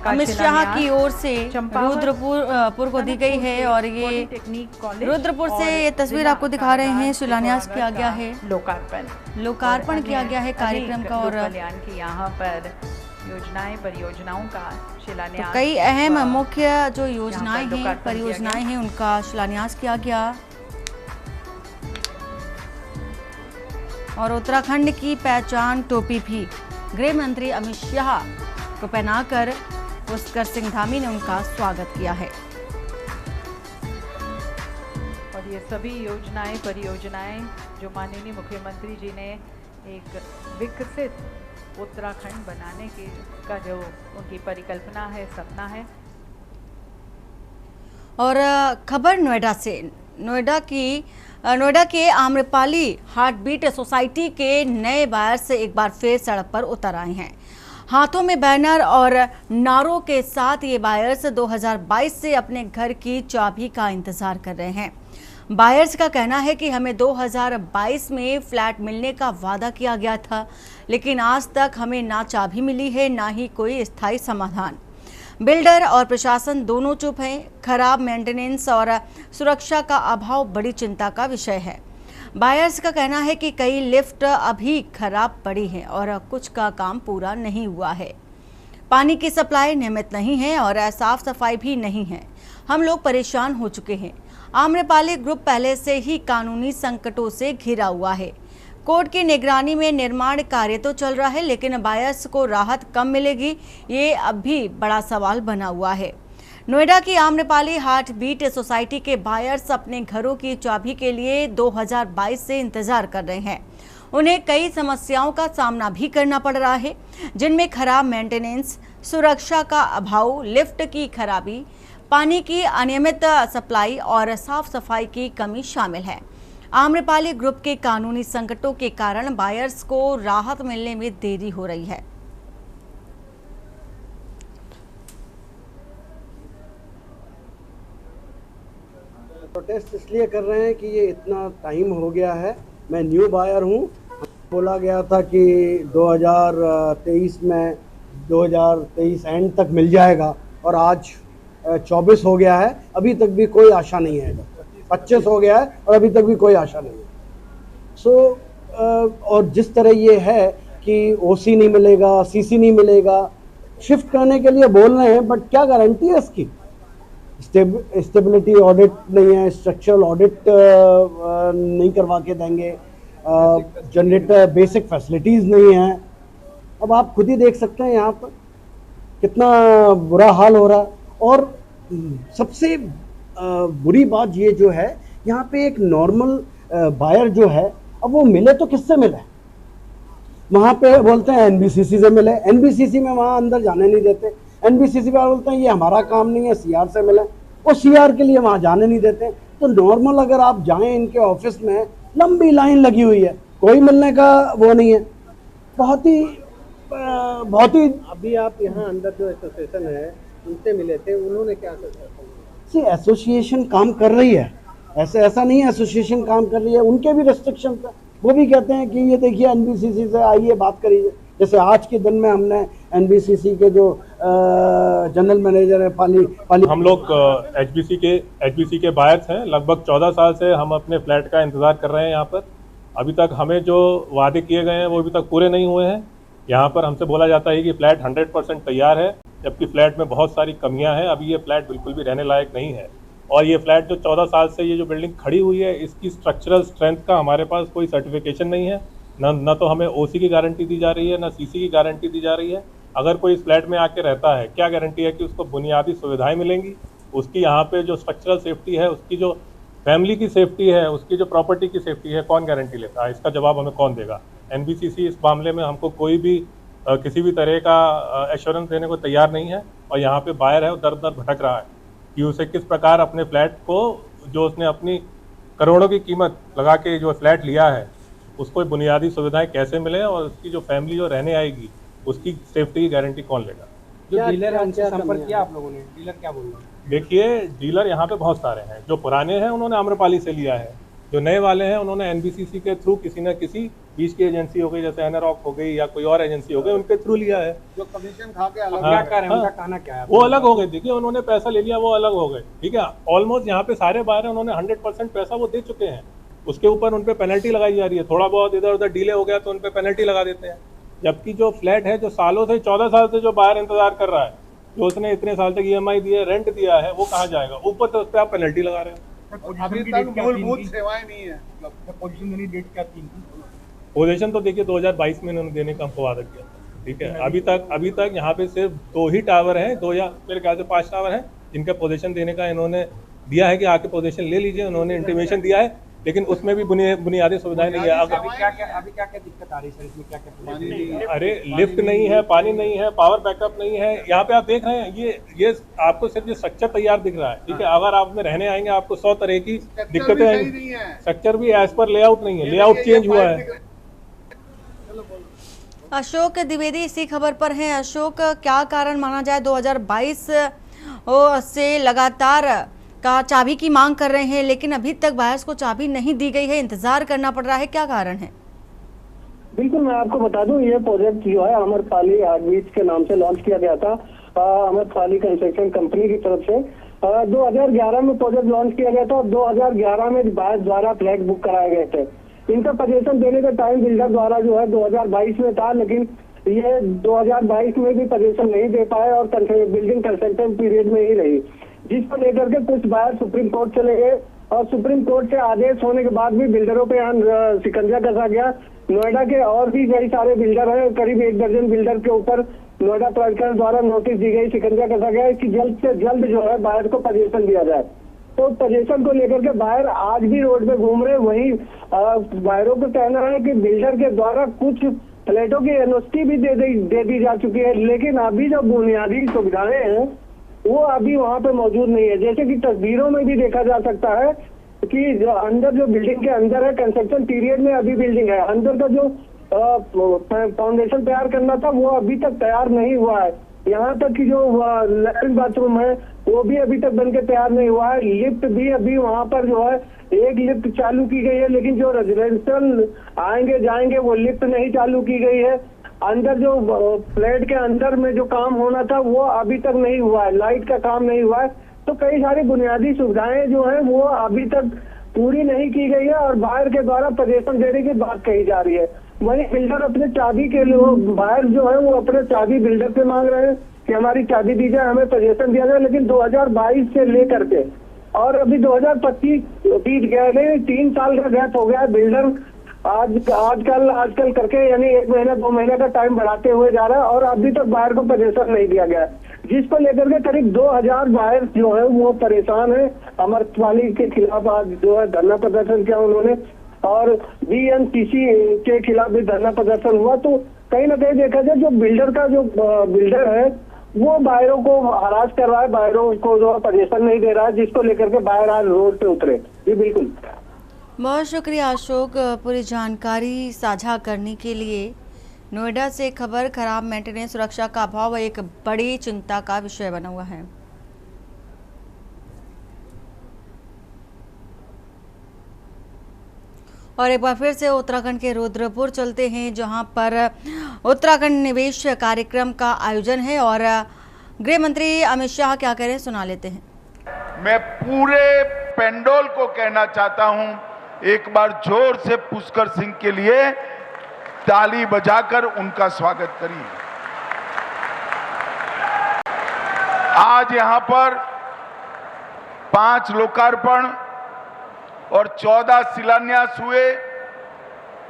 Speaker 10: का
Speaker 1: अमित शाह
Speaker 10: शिलान्यास
Speaker 1: की ओर से
Speaker 10: चंपावत
Speaker 1: रुद्रपुर को दी गई है और ये
Speaker 10: पॉलिटेक्निक कॉलेज
Speaker 1: रुद्रपुर से
Speaker 10: और
Speaker 1: ये तस्वीर
Speaker 10: जिला
Speaker 1: आपको दिखा रहे हैं।
Speaker 10: कारागार
Speaker 1: शिलान्यास
Speaker 10: पिथौरागढ़
Speaker 1: किया गया
Speaker 10: का
Speaker 1: है,
Speaker 10: लोकार्पण
Speaker 1: किया
Speaker 10: अन्य
Speaker 1: गया है कार्यक्रम का और
Speaker 10: लोक कल्याण की यहाँ पर योजनाएं परियोजनाओं का
Speaker 1: तो
Speaker 10: शिलान्यास
Speaker 1: कई अहम
Speaker 10: व
Speaker 1: मुख्य जो योजनाएं हैं,
Speaker 10: लोकार्पण किया
Speaker 1: परियोजनाएं हैं, उनका शिलान्यास किया गया। और उत्तराखंड की पहचान टोपी भी गृह मंत्री अमित शाह को पहनाकर पुष्कर सिंह धामी ने उनका स्वागत किया है।
Speaker 10: और ये सभी योजनाएं परियोजनाएं जो माननीय मुख्यमंत्री जी ने एक विकसित उत्तराखंड बनाने के का जो उनकी परिकल्पना है, सपना है।
Speaker 1: और खबर नोएडा से, नोएडा के आम्रपाली हार्ट बीट सोसाइटी के नए बायर्स एक बार फिर सड़क पर उतर आए हैं। हाथों में बैनर और नारों के साथ ये बायर्स 2022 से अपने घर की चाबी का इंतजार कर रहे हैं। बायर्स का कहना है कि हमें 2022 में फ्लैट मिलने का वादा किया गया था, लेकिन आज तक हमें ना चाबी मिली है, ना ही कोई स्थायी समाधान। बिल्डर और प्रशासन दोनों चुप हैं। खराब मेंटेनेंस और सुरक्षा का अभाव बड़ी चिंता का विषय है। बायर्स का कहना है कि कई लिफ्ट अभी खराब पड़ी हैं और कुछ का काम पूरा नहीं हुआ है। पानी की सप्लाई नियमित नहीं है और साफ सफाई भी नहीं है। हम लोग परेशान हो चुके हैं। आम्रपाली ग्रुप पहले से ही कानूनी संकटों से घिरा हुआ है। कोर्ट की निगरानी में निर्माण कार्य तो चल रहा है, लेकिन बायर्स को राहत कब मिलेगी, ये अब भी बड़ा सवाल बना हुआ है। नोएडा की आम्रपाली हार्ट बीट सोसाइटी के बायर्स अपने घरों की चाबी के लिए 2022 से इंतजार कर रहे हैं। उन्हें कई समस्याओं का सामना भी करना पड़ रहा है, जिनमें खराब मेंटेनेंस, सुरक्षा का अभाव, लिफ्ट की खराबी, पानी की अनियमित सप्लाई और साफ सफाई की कमी शामिल है। आम्रपाली ग्रुप के कानूनी संकटों के कारण बायर्स को राहत मिलने में देरी हो रही है।
Speaker 11: प्रोटेस्ट इसलिए कर रहे हैं कि ये इतना टाइम हो गया है। मैं न्यू बायर हूँ। बोला गया था कि 2023 एंड तक मिल जाएगा और आज 24 हो गया है, अभी तक भी कोई आशा नहीं है। 25 हो गया है और अभी तक भी कोई आशा नहीं है। और जिस तरह ये है कि ओसी नहीं मिलेगा, सीसी नहीं मिलेगा, शिफ्ट करने के लिए बोल रहे हैं, बट क्या गारंटी है इसकी? स्टेबिलिटी ऑडिट नहीं है, स्ट्रक्चरल ऑडिट नहीं करवा के देंगे, जनरेटर बेसिक फैसिलिटीज़ नहीं है। अब आप खुद ही देख सकते हैं यहाँ पर कितना बुरा हाल हो रहा है। और सबसे बुरी बात ये जो है, यहाँ पे एक नॉर्मल बायर जो है, अब वो मिले तो किससे मिले? वहाँ पे बोलते हैं एनबीसीसी से मिले, एनबीसीसी में वहाँ अंदर जाने नहीं देते। एनबीसीसी वाले बोलते हैं ये हमारा काम नहीं है, सीआर से मिले, वो सीआर के लिए वहाँ जाने नहीं देते। तो नॉर्मल अगर आप जाएं इनके ऑफिस में, लंबी लाइन लगी हुई है, कोई मिलने का वो नहीं है। बहुत ही
Speaker 12: अभी आप यहाँ अंदर जो एसोसिएशन है उनसे मिले थे, उन्होंने क्या
Speaker 11: सी एसोसिएशन काम कर रही है, ऐसा नहीं है एसोसिएशन काम कर रही है, उनके भी रेस्ट्रिक्शन है। वो भी कहते हैं कि ये देखिए एनबीसीसी से आइए बात करिए। जैसे आज के दिन में हमने एनबीसीसी के जो जनरल मैनेजर है पाली
Speaker 13: हम लोग एचबीसी के बायर्स हैं। लगभग 14 साल से हम अपने फ्लैट का इंतज़ार कर रहे हैं यहाँ पर। अभी तक हमें जो वादे किए गए हैं वो अभी तक पूरे नहीं हुए हैं। यहाँ पर हमसे बोला जाता है कि फ्लैट 100% तैयार है, जबकि फ्लैट में बहुत सारी कमियां हैं। अभी ये फ्लैट बिल्कुल भी रहने लायक नहीं है। और ये फ्लैट जो 14 साल से ये जो बिल्डिंग खड़ी हुई है, इसकी स्ट्रक्चरल स्ट्रेंथ का हमारे पास कोई सर्टिफिकेशन नहीं है। न तो हमें ओसी की गारंटी दी जा रही है, न सीसी की गारंटी दी जा रही है। अगर कोई इस फ्लैट में आके रहता है, क्या गारंटी है कि उसको बुनियादी सुविधाएं मिलेंगी? उसकी यहाँ पे जो स्ट्रक्चरल सेफ्टी है, उसकी जो फैमिली की सेफ्टी है, उसकी जो प्रॉपर्टी की सेफ्टी है, कौन गारंटी लेता है? इसका जवाब हमें कौन देगा? एनबीसीसी इस मामले में हमको कोई भी किसी भी तरह का एश्योरेंस देने को तैयार नहीं है। और यहाँ पे बायर है, वो दर दर भटक रहा है कि उसे किस प्रकार अपने फ्लैट को, जो उसने अपनी करोड़ों की कीमत लगा के जो फ्लैट लिया है, उसको बुनियादी सुविधाएं कैसे मिले और उसकी जो फैमिली जो रहने आएगी उसकी सेफ्टी की गारंटी कौन लेगा?
Speaker 12: जो डीलर है उनसे संपर्क किया आप लोगों ने? डीलर क्या बोल रहे हैं?
Speaker 13: देखिए, डीलर यहाँ पे बहुत सारे हैं। जो पुराने हैं उन्होंने आम्रपाली से लिया है, जो नए वाले हैं उन्होंने एनबीसीसी के थ्रू किसी न किसी बीच की एजेंसी हो गई, जैसे एनरॉक हो गई या कोई और एजेंसी हो गई, उनके थ्रू लिया है।
Speaker 12: जो कमीशन खा के अलग
Speaker 13: हाँ,
Speaker 12: क्या उनका कहना क्या है?
Speaker 13: वो अलग हो गए। देखिए उन्होंने पैसा ले लिया, वो अलग हो गए, ठीक है। ऑलमोस्ट यहाँ पे सारे बाहर हैं, उन्होंने 100% पैसा वो दे चुके हैं। उसके ऊपर उन पे पेनल्टी लगाई जा रही है, थोड़ा बहुत इधर उधर डिले हो गया तो उन पे पेनल्टी लगा देते हैं। जबकि जो फ्लैट है, जो सालों से 14 साल से जो बाहर इंतजार कर रहा है, जो उसने इतने साल तक EMI दिए, रेंट दिया है, वो कहाँ जाएगा? ऊपर तो उस पर आप पेनल्टी लगा रहे हो।
Speaker 12: अभी तक मूलभूत सेवाएं नहीं है, मतलब पोजीशन देनी डेट क्या थी?
Speaker 13: पोजीशन तो देखिए 2022 में इन्होंने देने का हमको वादा किया था, ठीक है। अभी तक यहाँ पे सिर्फ 2 ही टावर हैं, 2 या मेरे ख्याल से 5 टावर हैं जिनका पोजीशन देने का इन्होंने दिया है कि आके पोजीशन ले लीजिए, उन्होंने इंटीमेशन दिया है, लेकिन उसमें भी बुनियादी सुविधाएं नहीं है।
Speaker 12: अभी क्या दिक्कत आ रही है इसमें? क्या
Speaker 13: अरे लिफ्ट नहीं है, पानी नहीं है, पावर बैकअप नहीं है। यहाँ पे आप देख रहे हैं, ये आपको सिर्फ ये स्ट्रक्चर तैयार दिख रहा है, ठीक है। अगर आप में रहने आएंगे आपको 100 तरह की दिक्कतें आएंगी। स्ट्रक्चर भी एज पर लेआउट नहीं है, लेआउट चेंज हुआ है।
Speaker 1: अशोक द्विवेदी इसी खबर पर हैं। अशोक, क्या कारण माना जाए 2022 से लगातार का चाबी की मांग कर रहे हैं, लेकिन अभी तक बायर्स को चाबी नहीं दी गई है, इंतजार करना पड़ रहा है, क्या कारण है?
Speaker 5: बिल्कुल, मैं आपको बता दूं, ये प्रोजेक्ट जो है अमरपाली हार्डवेयर के नाम से लॉन्च किया गया था अमरपाली कंस्ट्रक्शन कंपनी की तरफ से। 2011 में प्रोजेक्ट लॉन्च किया गया था और 2011 में बायर्स द्वारा फ्लैट बुक कराए गए थे। इनका पोजीशन देने का टाइम बिल्डर द्वारा जो है 2022 में था, लेकिन ये 2022 में भी पोजीशन नहीं दे पाए और बिल्डिंग कंस्ट्रक्शन पीरियड में ही रही, जिसको लेकर के कुछ बायर सुप्रीम कोर्ट चले गए और सुप्रीम कोर्ट से आदेश होने के बाद भी बिल्डरों पे यहाँ शिकंजा कसा गया। नोएडा के और भी कई सारे बिल्डर हैं, करीब 1 दर्जन बिल्डर के ऊपर नोएडा प्राधिकरण द्वारा नोटिस दी गई, शिकंजा कसा गया कि जल्द से जल्द जो है बायर को पोजीशन दिया जाए। तो पोजीशन को लेकर के बायर आज भी रोड पे घूम रहे। वहीं बायरों को कहना है कि बिल्डर के द्वारा कुछ फ्लैटों की एनओसी भी दे दी जा चुकी है, लेकिन अभी जो बुनियादी सुविधाएं हैं वो अभी वहाँ पे मौजूद नहीं है। जैसे कि तस्वीरों में भी देखा जा सकता है कि जो अंदर जो बिल्डिंग के अंदर है, कंस्ट्रक्शन पीरियड में अभी बिल्डिंग है, अंदर का जो फाउंडेशन तैयार करना था वो अभी तक तैयार नहीं हुआ है। यहाँ तक कि जो लैट्रिन बाथरूम है वो भी अभी तक बनके तैयार नहीं हुआ है। लिफ्ट भी अभी वहाँ पर जो है एक लिफ्ट चालू की गई है, लेकिन जो रेजिडेंशियल आएंगे जाएंगे वो लिफ्ट नहीं चालू की गई है। अंदर जो फ्लैट के अंदर में जो काम होना था वो अभी तक नहीं हुआ है, लाइट का काम नहीं हुआ है। तो कई सारी बुनियादी सुविधाएं जो है वो अभी तक पूरी नहीं की गई है और बायर के द्वारा पोजीशन देने की बात कही जा रही है। वहीं बिल्डर अपने चाबी के लिए, बायर जो है वो अपने चाबी बिल्डर से मांग रहे हैं कि हमारी चाबी दी जाए, हमें पोजीशन दिया जाए, लेकिन 2022 से लेकर के और अभी 2025 बीत गया है, 3 साल का गैप हो गया है। बिल्डर आजकल करके यानी 1 महीना 2 महीने का टाइम बढ़ाते हुए जा रहा है और अभी तक बायर को पोजीशन नहीं दिया गया है, जिसको लेकर के करीब 2000 बायर जो है वो परेशान है। अमरपाली के खिलाफ आज जो है धरना प्रदर्शन किया उन्होंने और BNCC के खिलाफ भी धरना प्रदर्शन हुआ। तो कहीं ना कहीं देखा जाए जो बिल्डर है वो बायरों को हरास कर रहा है, बायरों को जो पोजीशन नहीं दे रहा है, जिसको लेकर के बायर आज रोड पे उतरे। जी बिल्कुल,
Speaker 1: बहुत शुक्रिया अशोक पूरी जानकारी साझा करने के लिए। नोएडा से खबर, खराब मेंटेनेंस, सुरक्षा का अभाव एक बड़ी चिंता का विषय बना हुआ है। और एक बार फिर से उत्तराखंड के रुद्रपुर चलते हैं, जहां पर उत्तराखंड निवेश कार्यक्रम का आयोजन है और गृह मंत्री अमित शाह क्या कह रहे हैं सुना लेते हैं।
Speaker 14: मैं पूरे पेंडोल को कहना चाहता हूं, एक बार जोर से पुष्कर सिंह के लिए ताली बजाकर उनका स्वागत करिए। आज यहां पर 5 लोकार्पण और 14 शिलान्यास हुए,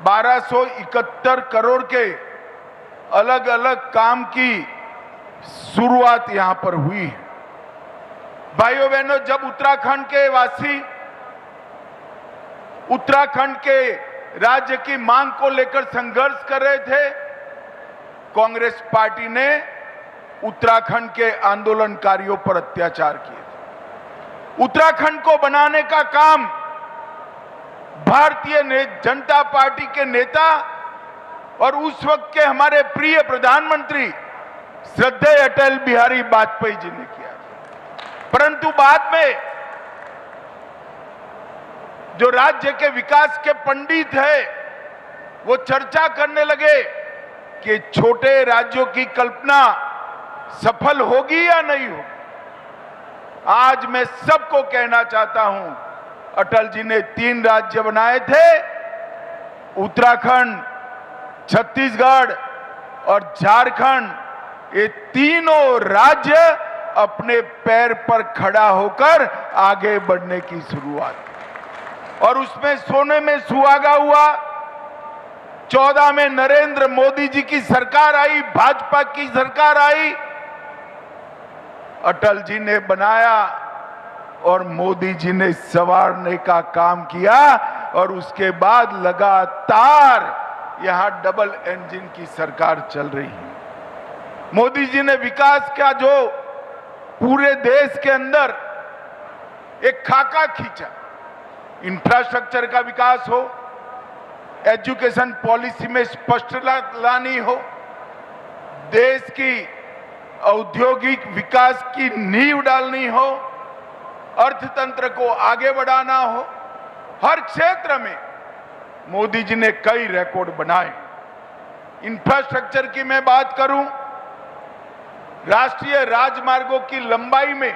Speaker 14: 1271 करोड़ के अलग अलग काम की शुरुआत यहां पर हुई है। भाइयों बहनों, जब उत्तराखंड के वासी उत्तराखंड के राज्य की मांग को लेकर संघर्ष कर रहे थे, कांग्रेस पार्टी ने उत्तराखंड के आंदोलनकारियों पर अत्याचार किए थे। उत्तराखंड को बनाने का काम भारतीय जनता पार्टी के नेता और उस वक्त के हमारे प्रिय प्रधानमंत्री श्रद्धेय अटल बिहारी वाजपेयी जी ने किया, परंतु बाद में जो राज्य के विकास के पंडित है वो चर्चा करने लगे कि छोटे राज्यों की कल्पना सफल होगी या नहीं होगी। आज मैं सबको कहना चाहता हूं, अटल जी ने 3 राज्य बनाए थे, उत्तराखंड, छत्तीसगढ़ और झारखंड। ये तीनों राज्य अपने पैर पर खड़ा होकर आगे बढ़ने की शुरुआत, और उसमें सोने में सुहागा हुआ। 14 में नरेंद्र मोदी जी की सरकार आई, भाजपा की सरकार आई, अटल जी ने बनाया और मोदी जी ने संवारने का काम किया, और उसके बाद लगातार यहां डबल इंजन की सरकार चल रही है। मोदी जी ने विकास का जो पूरे देश के अंदर एक खाका खींचा, इंफ्रास्ट्रक्चर का विकास हो, एजुकेशन पॉलिसी में स्पष्टता लानी हो, देश की औद्योगिक विकास की नींव डालनी हो, अर्थतंत्र को आगे बढ़ाना हो, हर क्षेत्र में मोदी जी ने कई रिकॉर्ड बनाए। इंफ्रास्ट्रक्चर की मैं बात करूं, राष्ट्रीय राजमार्गों की लंबाई में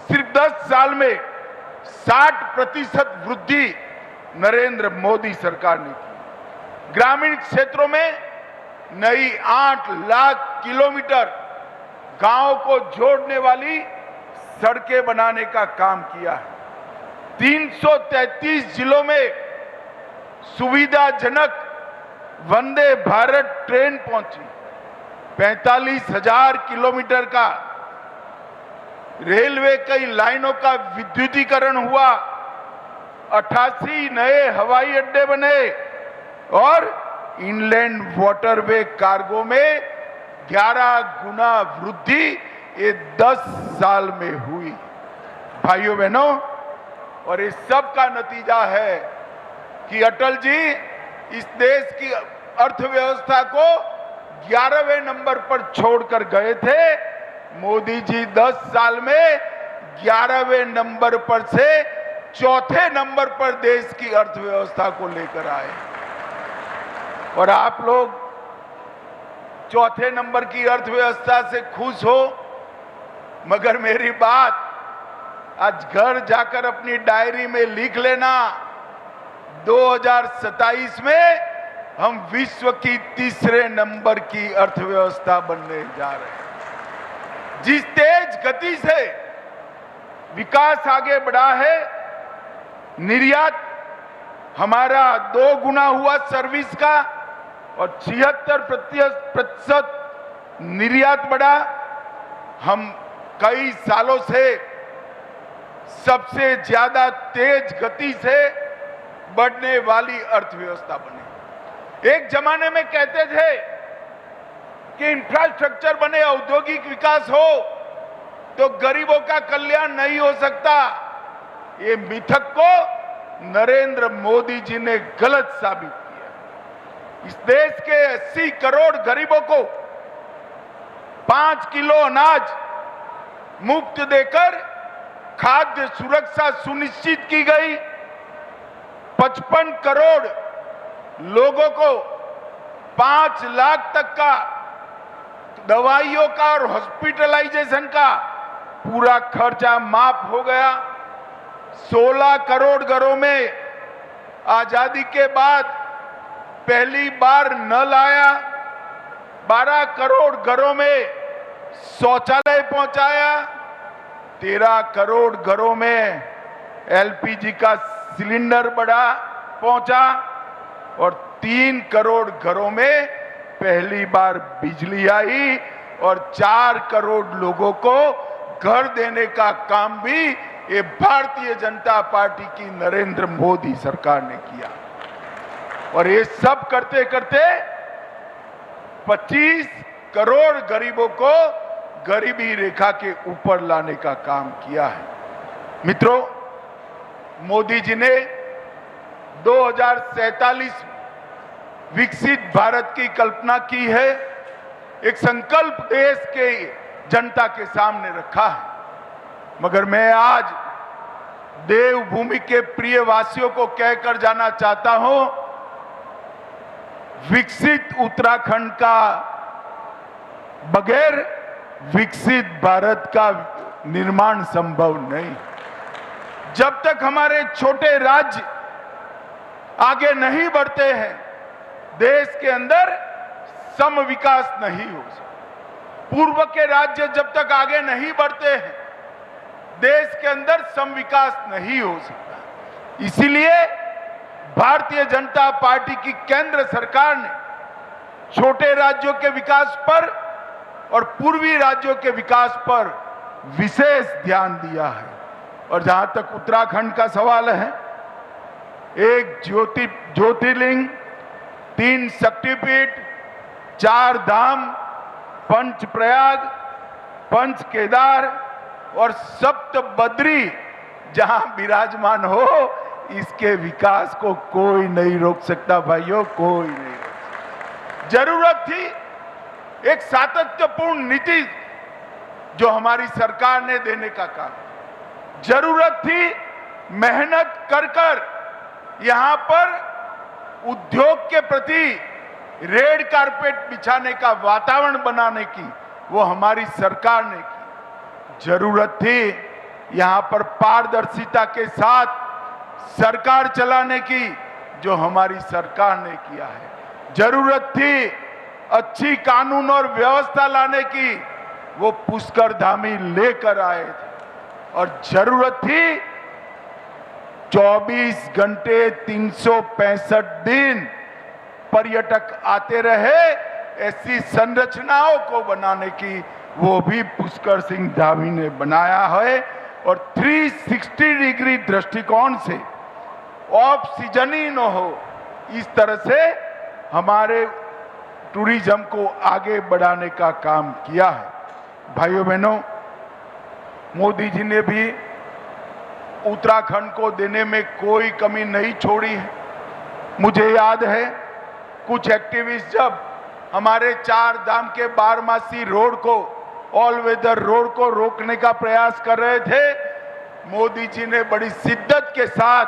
Speaker 14: सिर्फ 10 साल में 60% वृद्धि नरेंद्र मोदी सरकार ने की। ग्रामीण क्षेत्रों में नई 8 लाख किलोमीटर गांव को जोड़ने वाली सड़कें बनाने का काम किया है। 333 जिलों में सुविधाजनक वंदे भारत ट्रेन पहुंची। 45,000 किलोमीटर का रेलवे कई लाइनों का विद्युतीकरण हुआ। 88 नए हवाई अड्डे बने और इनलैंड वाटरवे कार्गो में 11 गुना वृद्धि ये 10 साल में हुई। भाइयों बहनों, और इस सब का नतीजा है कि अटल जी इस देश की अर्थव्यवस्था को 11वें नंबर पर छोड़कर गए थे। मोदी जी 10 साल में 11वें नंबर पर से 4थे नंबर पर देश की अर्थव्यवस्था को लेकर आए, और आप लोग 4थे नंबर की अर्थव्यवस्था से खुश हो, मगर मेरी बात आज घर जाकर अपनी डायरी में लिख लेना, 2027 में हम विश्व की 3रे नंबर की अर्थव्यवस्था बनने जा रहे हैं। जिस तेज गति से विकास आगे बढ़ा है, निर्यात हमारा 2 गुना हुआ सर्विस का, और 76% निर्यात बढ़ा। हम कई सालों से सबसे ज्यादा तेज गति से बढ़ने वाली अर्थव्यवस्था बने। एक जमाने में कहते थे कि इंफ्रास्ट्रक्चर बने, औद्योगिक विकास हो तो गरीबों का कल्याण नहीं हो सकता। ये मिथक को नरेंद्र मोदी जी ने गलत साबित किया। इस देश के 80 करोड़ गरीबों को 5 किलो अनाज मुफ्त देकर खाद्य सुरक्षा सुनिश्चित की गई। 55 करोड़ लोगों को 5 लाख तक का दवाइयों का और हॉस्पिटलाइजेशन का पूरा खर्चा माफ हो गया। 16 करोड़ घरों में आजादी के बाद पहली बार नल आया। 12 करोड़ घरों में शौचालय पहुंचाया। 13 करोड़ घरों में एलपीजी का सिलेंडर पहुंचा, और 3 करोड़ घरों में पहली बार बिजली आई, और 4 करोड़ लोगों को घर देने का काम भी ये भारतीय जनता पार्टी की नरेंद्र मोदी सरकार ने किया। और ये सब करते करते 25 करोड़ गरीबों को गरीबी रेखा के ऊपर लाने का काम किया है। मित्रों, मोदी जी ने 2047 विकसित भारत की कल्पना की है। एक संकल्प देश के जनता के सामने रखा है। मगर मैं आज देवभूमि के प्रिय वासियों को कहकर जाना चाहता हूं विकसित उत्तराखंड का बगैर विकसित भारत का निर्माण संभव नहीं। जब तक हमारे छोटे राज्य आगे नहीं बढ़ते हैं, देश के अंदर सम विकास नहीं हो सकता। पूर्व के राज्य जब तक आगे नहीं बढ़ते हैं, देश के अंदर सम विकास नहीं हो सकता। इसीलिए भारतीय जनता पार्टी की केंद्र सरकार ने छोटे राज्यों के विकास पर और पूर्वी राज्यों के विकास पर विशेष ध्यान दिया है। और जहां तक उत्तराखंड का सवाल है, एक ज्योतिर्लिंग, 3 शक्तिपीठ, 4 धाम, पंच प्रयाग, पंच केदार और सप्त बद्री जहां विराजमान हो, इसके विकास को कोई नहीं रोक सकता भाइयों, कोई नहीं रोक सकता। जरूरत थी एक सातत्यपूर्ण नीति जो हमारी सरकार ने देने का काम, जरूरत थी मेहनत कर कर यहां पर उद्योग के प्रति रेड कारपेट बिछाने का वातावरण बनाने की, वो हमारी सरकार ने की। जरूरत थी यहां पर पारदर्शिता के साथ सरकार चलाने की, जो हमारी सरकार ने किया है। जरूरत थी अच्छी कानून और व्यवस्था लाने की, वो पुष्कर धामी लेकर आए थे। और जरूरत थी 24 घंटे 365 दिन पर्यटक आते रहे, ऐसी संरचनाओं को बनाने की, वो भी पुष्कर सिंह धामी ने बनाया है। और 360 डिग्री दृष्टिकोण से ऑफ सीजन ही न हो, इस तरह से हमारे टूरिज्म को आगे बढ़ाने का काम किया है। भाइयों बहनों, मोदी जी ने भी उत्तराखंड को देने में कोई कमी नहीं छोड़ी है। मुझे याद है कुछ एक्टिविस्ट जब हमारे 4 धाम के बारमासी रोड को, ऑल वेदर रोड को रोकने का प्रयास कर रहे थे, मोदी जी ने बड़ी शिद्दत के साथ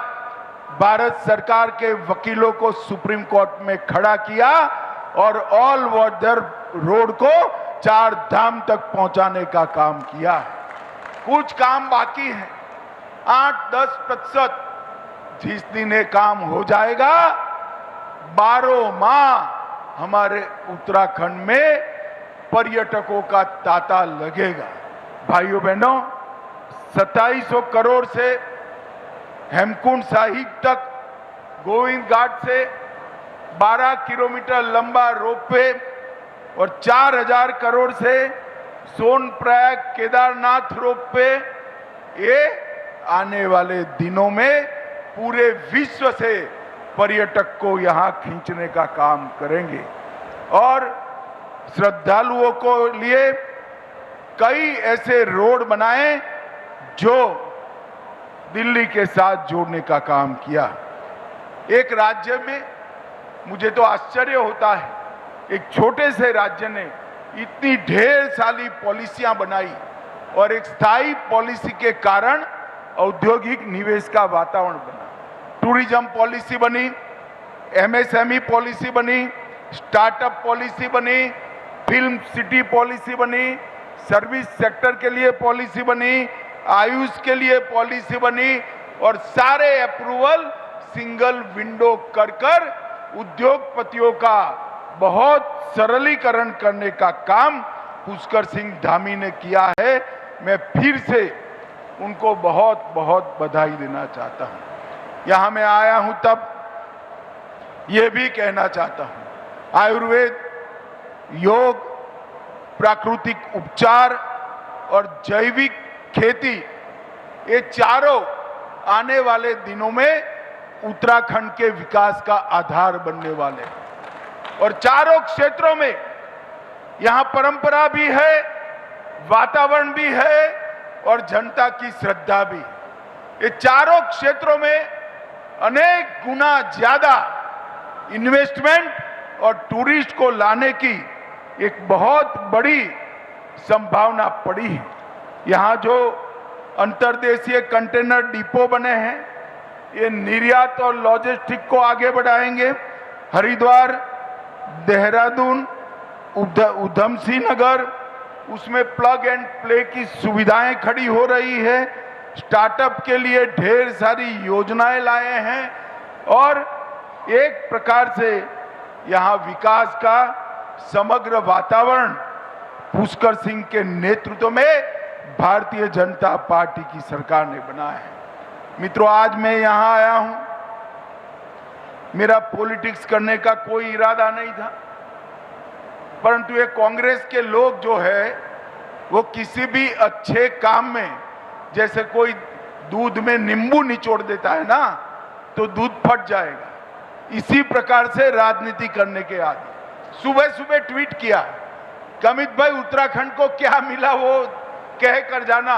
Speaker 14: भारत सरकार के वकीलों को सुप्रीम कोर्ट में खड़ा किया और ऑल वेदर रोड को 4 धाम तक पहुंचाने का काम किया है। कुछ काम बाकी है, 8-10% जिस दिन ये काम हो जाएगा, 12 माह हमारे उत्तराखंड में पर्यटकों का तांता लगेगा। भाइयों बहनों, 2700 करोड़ से हेमकुंड साहिब तक, गोविंद घाट से 12 किलोमीटर लंबा रोपवे और 4000 करोड़ से सोनप्रयाग केदारनाथ रोपवे, ये आने वाले दिनों में पूरे विश्व से पर्यटक को यहां खींचने का काम करेंगे। और श्रद्धालुओं को लिए कई ऐसे रोड बनाए जो दिल्ली के साथ जोड़ने का काम किया। एक राज्य में मुझे तो आश्चर्य होता है, एक छोटे से राज्य ने इतनी ढेर सारी पॉलिसियां बनाई और एक स्थायी पॉलिसी के कारण औद्योगिक निवेश का वातावरण बना। टूरिज्म पॉलिसी बनी, एमएसएमई पॉलिसी बनी, स्टार्टअप पॉलिसी बनी, फिल्म सिटी पॉलिसी बनी, सर्विस सेक्टर के लिए पॉलिसी बनी, आयुष के लिए पॉलिसी बनी और सारे अप्रूवल सिंगल विंडो कर कर उद्योगपतियों का बहुत सरलीकरण करने का काम पुष्कर सिंह धामी ने किया है। मैं फिर से उनको बहुत बहुत बधाई देना चाहता हूं। यहां मैं आया हूं तब ये भी कहना चाहता हूं, आयुर्वेद, योग, प्राकृतिक उपचार और जैविक खेती, ये चारों आने वाले दिनों में उत्तराखंड के विकास का आधार बनने वाले हैं। और चारों क्षेत्रों में यहां परंपरा भी है, वातावरण भी है और जनता की श्रद्धा भी। ये चारों क्षेत्रों में अनेक गुना ज्यादा इन्वेस्टमेंट और टूरिस्ट को लाने की एक बहुत बड़ी संभावना पड़ी है। यहाँ जो अंतर्देशीय कंटेनर डिपो बने हैं, ये निर्यात और लॉजिस्टिक को आगे बढ़ाएंगे। हरिद्वार, देहरादून उधम सिंह नगर, उसमें प्लग एंड प्ले की सुविधाएं खड़ी हो रही है। स्टार्टअप के लिए ढेर सारी योजनाएं लाए हैं और एक प्रकार से यहाँ विकास का समग्र वातावरण पुष्कर सिंह के नेतृत्व में भारतीय जनता पार्टी की सरकार ने बनाया है। मित्रों, आज मैं यहाँ आया हूं, मेरा पॉलिटिक्स करने का कोई इरादा नहीं था, परंतु ये कांग्रेस के लोग जो है वो किसी भी अच्छे काम में, जैसे कोई दूध में नींबू निचोड़ देता है ना तो दूध फट जाएगा, इसी प्रकार से राजनीति करने के आदि। सुबह सुबह ट्वीट किया, कमित भाई उत्तराखंड को क्या मिला वो कह कर जाना।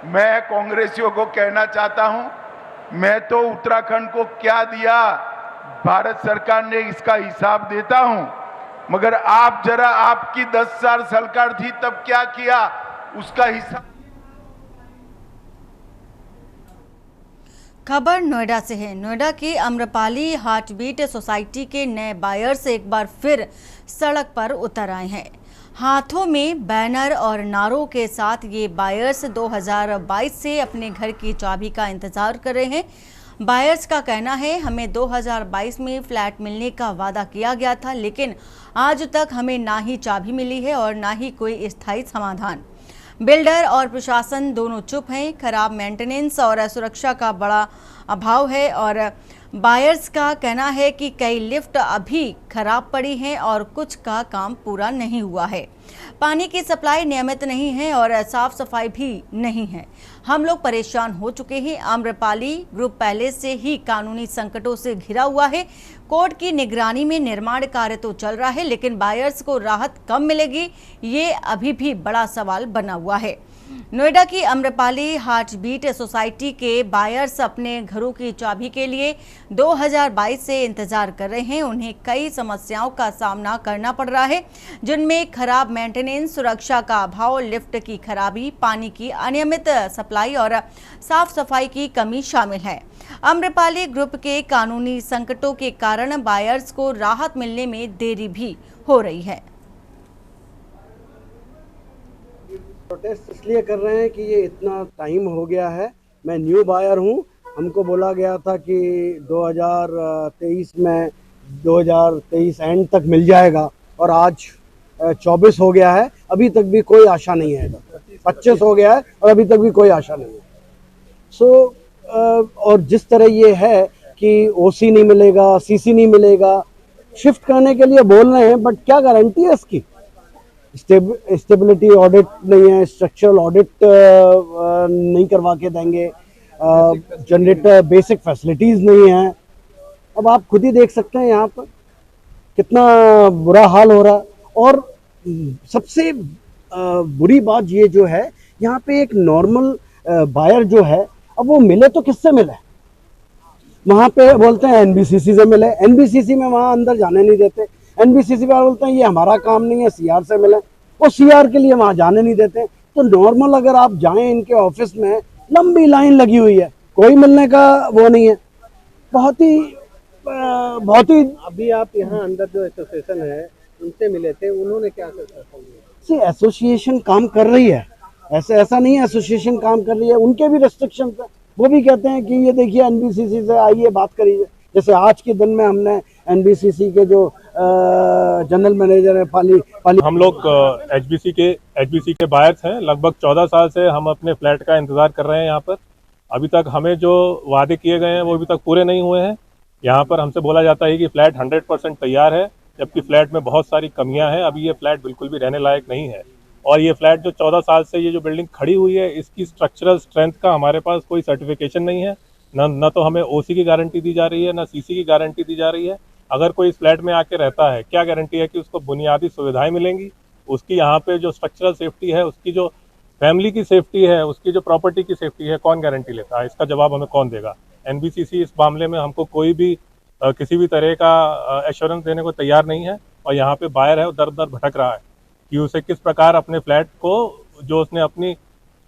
Speaker 14: मैं कांग्रेसियों को कहना चाहता हूं, मैं तो उत्तराखंड को क्या दिया भारत सरकार ने इसका हिसाब देता हूं, मगर आप जरा, आपकी 10 साल सरकार थी तब क्या किया उसका हिसाब।
Speaker 1: खबर नोएडा से है। नोएडा की अम्रपाली हार्टबीट सोसाइटी के नए बायर्स एक बार फिर सड़क पर उतर आए हैं। हाथों में बैनर और नारों के साथ ये बायर्स 2022 से अपने घर की चाबी का इंतजार कर रहे हैं। बायर्स का कहना है, हमें 2022 में फ्लैट मिलने का वादा किया गया था, लेकिन आज तक हमें ना ही चाबी मिली है और ना ही कोई स्थायी समाधान। बिल्डर और प्रशासन दोनों चुप हैं। खराब मेंटेनेंस और सुरक्षा का बड़ा अभाव है और बायर्स का कहना है कि कई लिफ्ट अभी खराब पड़ी हैं और कुछ का काम पूरा नहीं हुआ है। पानी की सप्लाई नियमित नहीं है और साफ सफाई भी नहीं है। हम लोग परेशान हो चुके हैं। आम्रपाली ग्रुप पहले से ही कानूनी संकटों से घिरा हुआ है। कोर्ट की निगरानी में निर्माण कार्य तो चल रहा है, लेकिन बायर्स को राहत कब मिलेगी, ये अभी भी बड़ा सवाल बना हुआ है। नोएडा की अम्रपाली हार्टबीट सोसाइटी के बायर्स अपने घरों की चाबी के लिए 2022 से इंतजार कर रहे हैं। उन्हें कई समस्याओं का सामना करना पड़ रहा है, जिनमें खराब मेंटेनेंस, सुरक्षा का अभाव, लिफ्ट की खराबी, पानी की अनियमित सप्लाई और साफ सफाई की कमी शामिल है। अम्रपाली ग्रुप के कानूनी संकटों के कारण बायर्स को राहत मिलने में देरी भी हो रही है।
Speaker 11: प्रोटेस्ट इसलिए कर रहे हैं कि ये इतना टाइम हो गया है। मैं न्यू बायर हूँ, हमको बोला गया था कि 2023 में 2023 एंड तक मिल जाएगा और आज 24 हो गया है, अभी तक भी कोई आशा नहीं है। 25 हो गया है और अभी तक भी कोई आशा नहीं है। और जिस तरह ये है कि ओसी नहीं मिलेगा, सीसी नहीं मिलेगा, शिफ्ट करने के लिए बोल रहे हैं, बट क्या गारंटी है इसकी? स्टेबिलिटी ऑडिट नहीं है, स्ट्रक्चरल ऑडिट नहीं करवा के देंगे, जनरेटर बेसिक फैसिलिटीज नहीं है। अब आप खुद ही देख सकते हैं यहाँ पर कितना बुरा हाल हो रहा है। और सबसे बुरी बात ये जो है, यहाँ पे एक नॉर्मल बायर जो है, अब वो मिले तो किससे मिले? वहाँ पे बोलते हैं एनबीसीसी से मिले, एनबीसीसी में वहाँ अंदर जाने नहीं देते। एनबीसीसी वाले बोलते हैं ये हमारा काम नहीं है, सीआर से मिले, वो सीआर के लिए वहाँ जाने नहीं देते। तो नॉर्मल अगर आप जाएं इनके ऑफिस में, लंबी लाइन लगी हुई है, कोई मिलने का वो नहीं है। बहुत ही
Speaker 12: अभी आप यहाँ अंदर जो एसोसिएशन है उनसे मिले थे, उन्होंने क्या
Speaker 11: सी एसोसिएशन काम कर रही है, ऐसा नहीं है एसोसिएशन काम कर रही है, उनके भी रेस्ट्रिक्शन है। वो भी कहते हैं कि ये देखिए एनबीसीसी से आइए बात करिए। जैसे आज के दिन में हमने एनबीसीसी के जो जनरल मैनेजर है पाली
Speaker 13: हम लोग एचबीसी के बायर्स हैं। लगभग 14 साल से हम अपने फ्लैट का इंतजार कर रहे हैं यहाँ पर। अभी तक हमें जो वादे किए गए हैं वो अभी तक पूरे नहीं हुए हैं। यहाँ पर हमसे बोला जाता है कि फ्लैट 100% तैयार है, जबकि फ्लैट में बहुत सारी कमियां हैं। अभी ये फ्लैट बिल्कुल भी रहने लायक नहीं है। और ये फ्लैट जो 14 साल से ये जो बिल्डिंग खड़ी हुई है, इसकी स्ट्रक्चरल स्ट्रेंथ का हमारे पास कोई सर्टिफिकेशन नहीं है। न तो हमें ओसी की गारंटी दी जा रही है, न सीसी की गारंटी दी जा रही है। अगर कोई इस फ्लैट में आके रहता है, क्या गारंटी है कि उसको बुनियादी सुविधाएं मिलेंगी? उसकी यहाँ पे जो स्ट्रक्चरल सेफ्टी है, उसकी जो फैमिली की सेफ्टी है, उसकी जो प्रॉपर्टी की सेफ्टी है, कौन गारंटी लेता है? इसका जवाब हमें कौन देगा? एनबीसीसी इस मामले में हमको कोई भी किसी भी तरह का एश्योरेंस देने को तैयार नहीं है। और यहाँ पे बायर है, वो दर दर भटक रहा है कि उसे किस प्रकार अपने फ्लैट को, जो उसने अपनी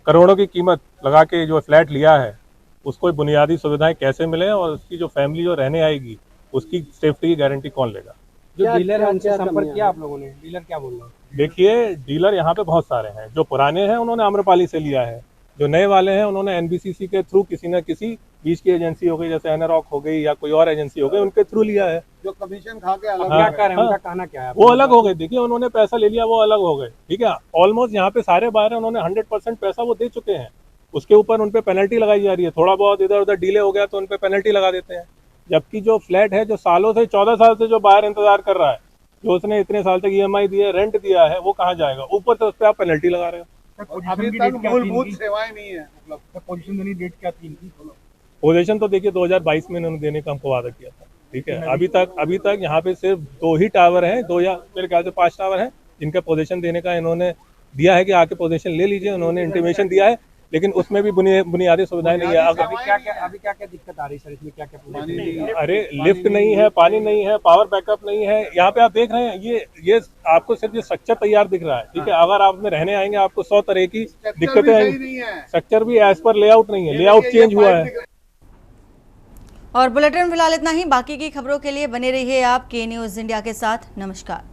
Speaker 13: करोड़ों की कीमत लगा के जो फ्लैट लिया है, उसको बुनियादी सुविधाएं कैसे मिले और उसकी जो फैमिली जो रहने आएगी उसकी सेफ्टी की गारंटी कौन लेगा?
Speaker 12: जो डीलर है उनसे संपर्क किया आप लोगों ने, डीलर क्या बोल रहे हैं?
Speaker 13: देखिए, डीलर यहाँ पे बहुत सारे हैं। जो पुराने हैं उन्होंने आम्रपाली से लिया है, जो नए वाले हैं उन्होंने एनबीसीसी के थ्रू किसी न किसी बीच की एजेंसी हो गई, जैसे एनरॉक हो गई या कोई और एजेंसी हो गई, उनके थ्रू लिया है।
Speaker 12: जो कमीशन खा के अलग
Speaker 13: हाँ,
Speaker 12: क्या कर रहे हैं, उनका कहना क्या है?
Speaker 13: वो अलग हो गए। देखिए, उन्होंने पैसा ले लिया, वो अलग हो गए, ठीक है। ऑलमोस्ट यहाँ पे सारे बाहर हैं, उन्होंने 100% पैसा वो दे चुके हैं। उसके ऊपर उन पे पेनल्टी लगाई जा रही है। थोड़ा बहुत इधर उधर डिले हो गया तो उन पे पेनल्टी लगा देते हैं। जबकि जो फ्लैट है, जो सालों से 14 साल से जो बाहर इंतजार कर रहा है, जो उसने इतने साल तक ईएमआई दिए, रेंट दिया है, वो कहाँ जाएगा? ऊपर से उस पर आप पेनल्टी लगा रहे हो।
Speaker 12: अभी तक मूलभूत सेवाएं नहीं है, मतलब पोजीशन देनी डेट क्या थी इनकी?
Speaker 13: पोजीशन तो देखिए 2022 में इन्होंने देने का हमको वादा किया था, ठीक है। अभी तक यहाँ पे सिर्फ 2 ही टावर हैं, 2 या मेरे ख्याल से 5 टावर हैं जिनका पोजीशन देने का इन्होंने दिया है कि आके पोजीशन ले लीजिए। उन्होंने इंटीमेशन दिया है, लेकिन उसमें भी बुनियादी सुविधाएं नहीं है।
Speaker 12: अभी क्या दिक्कत आ रही है सर इसमें? क्या
Speaker 13: अरे लिफ्ट नहीं है, पानी नहीं है, पावर बैकअप नहीं है। यहाँ पे आप देख रहे हैं, ये आपको सिर्फ ये स्ट्रक्चर तैयार दिख रहा है, ठीक है। अगर आप में रहने आएंगे आपको 100 तरह की दिक्कतें आएंगी। स्ट्रक्चर भी एज पर लेआउट नहीं है, लेआउट चेंज हुआ है।
Speaker 1: और बुलेटिन फिलहाल इतना ही। बाकी की खबरों के लिए बने रहिए आप के न्यूज़ इंडिया के साथ। नमस्कार।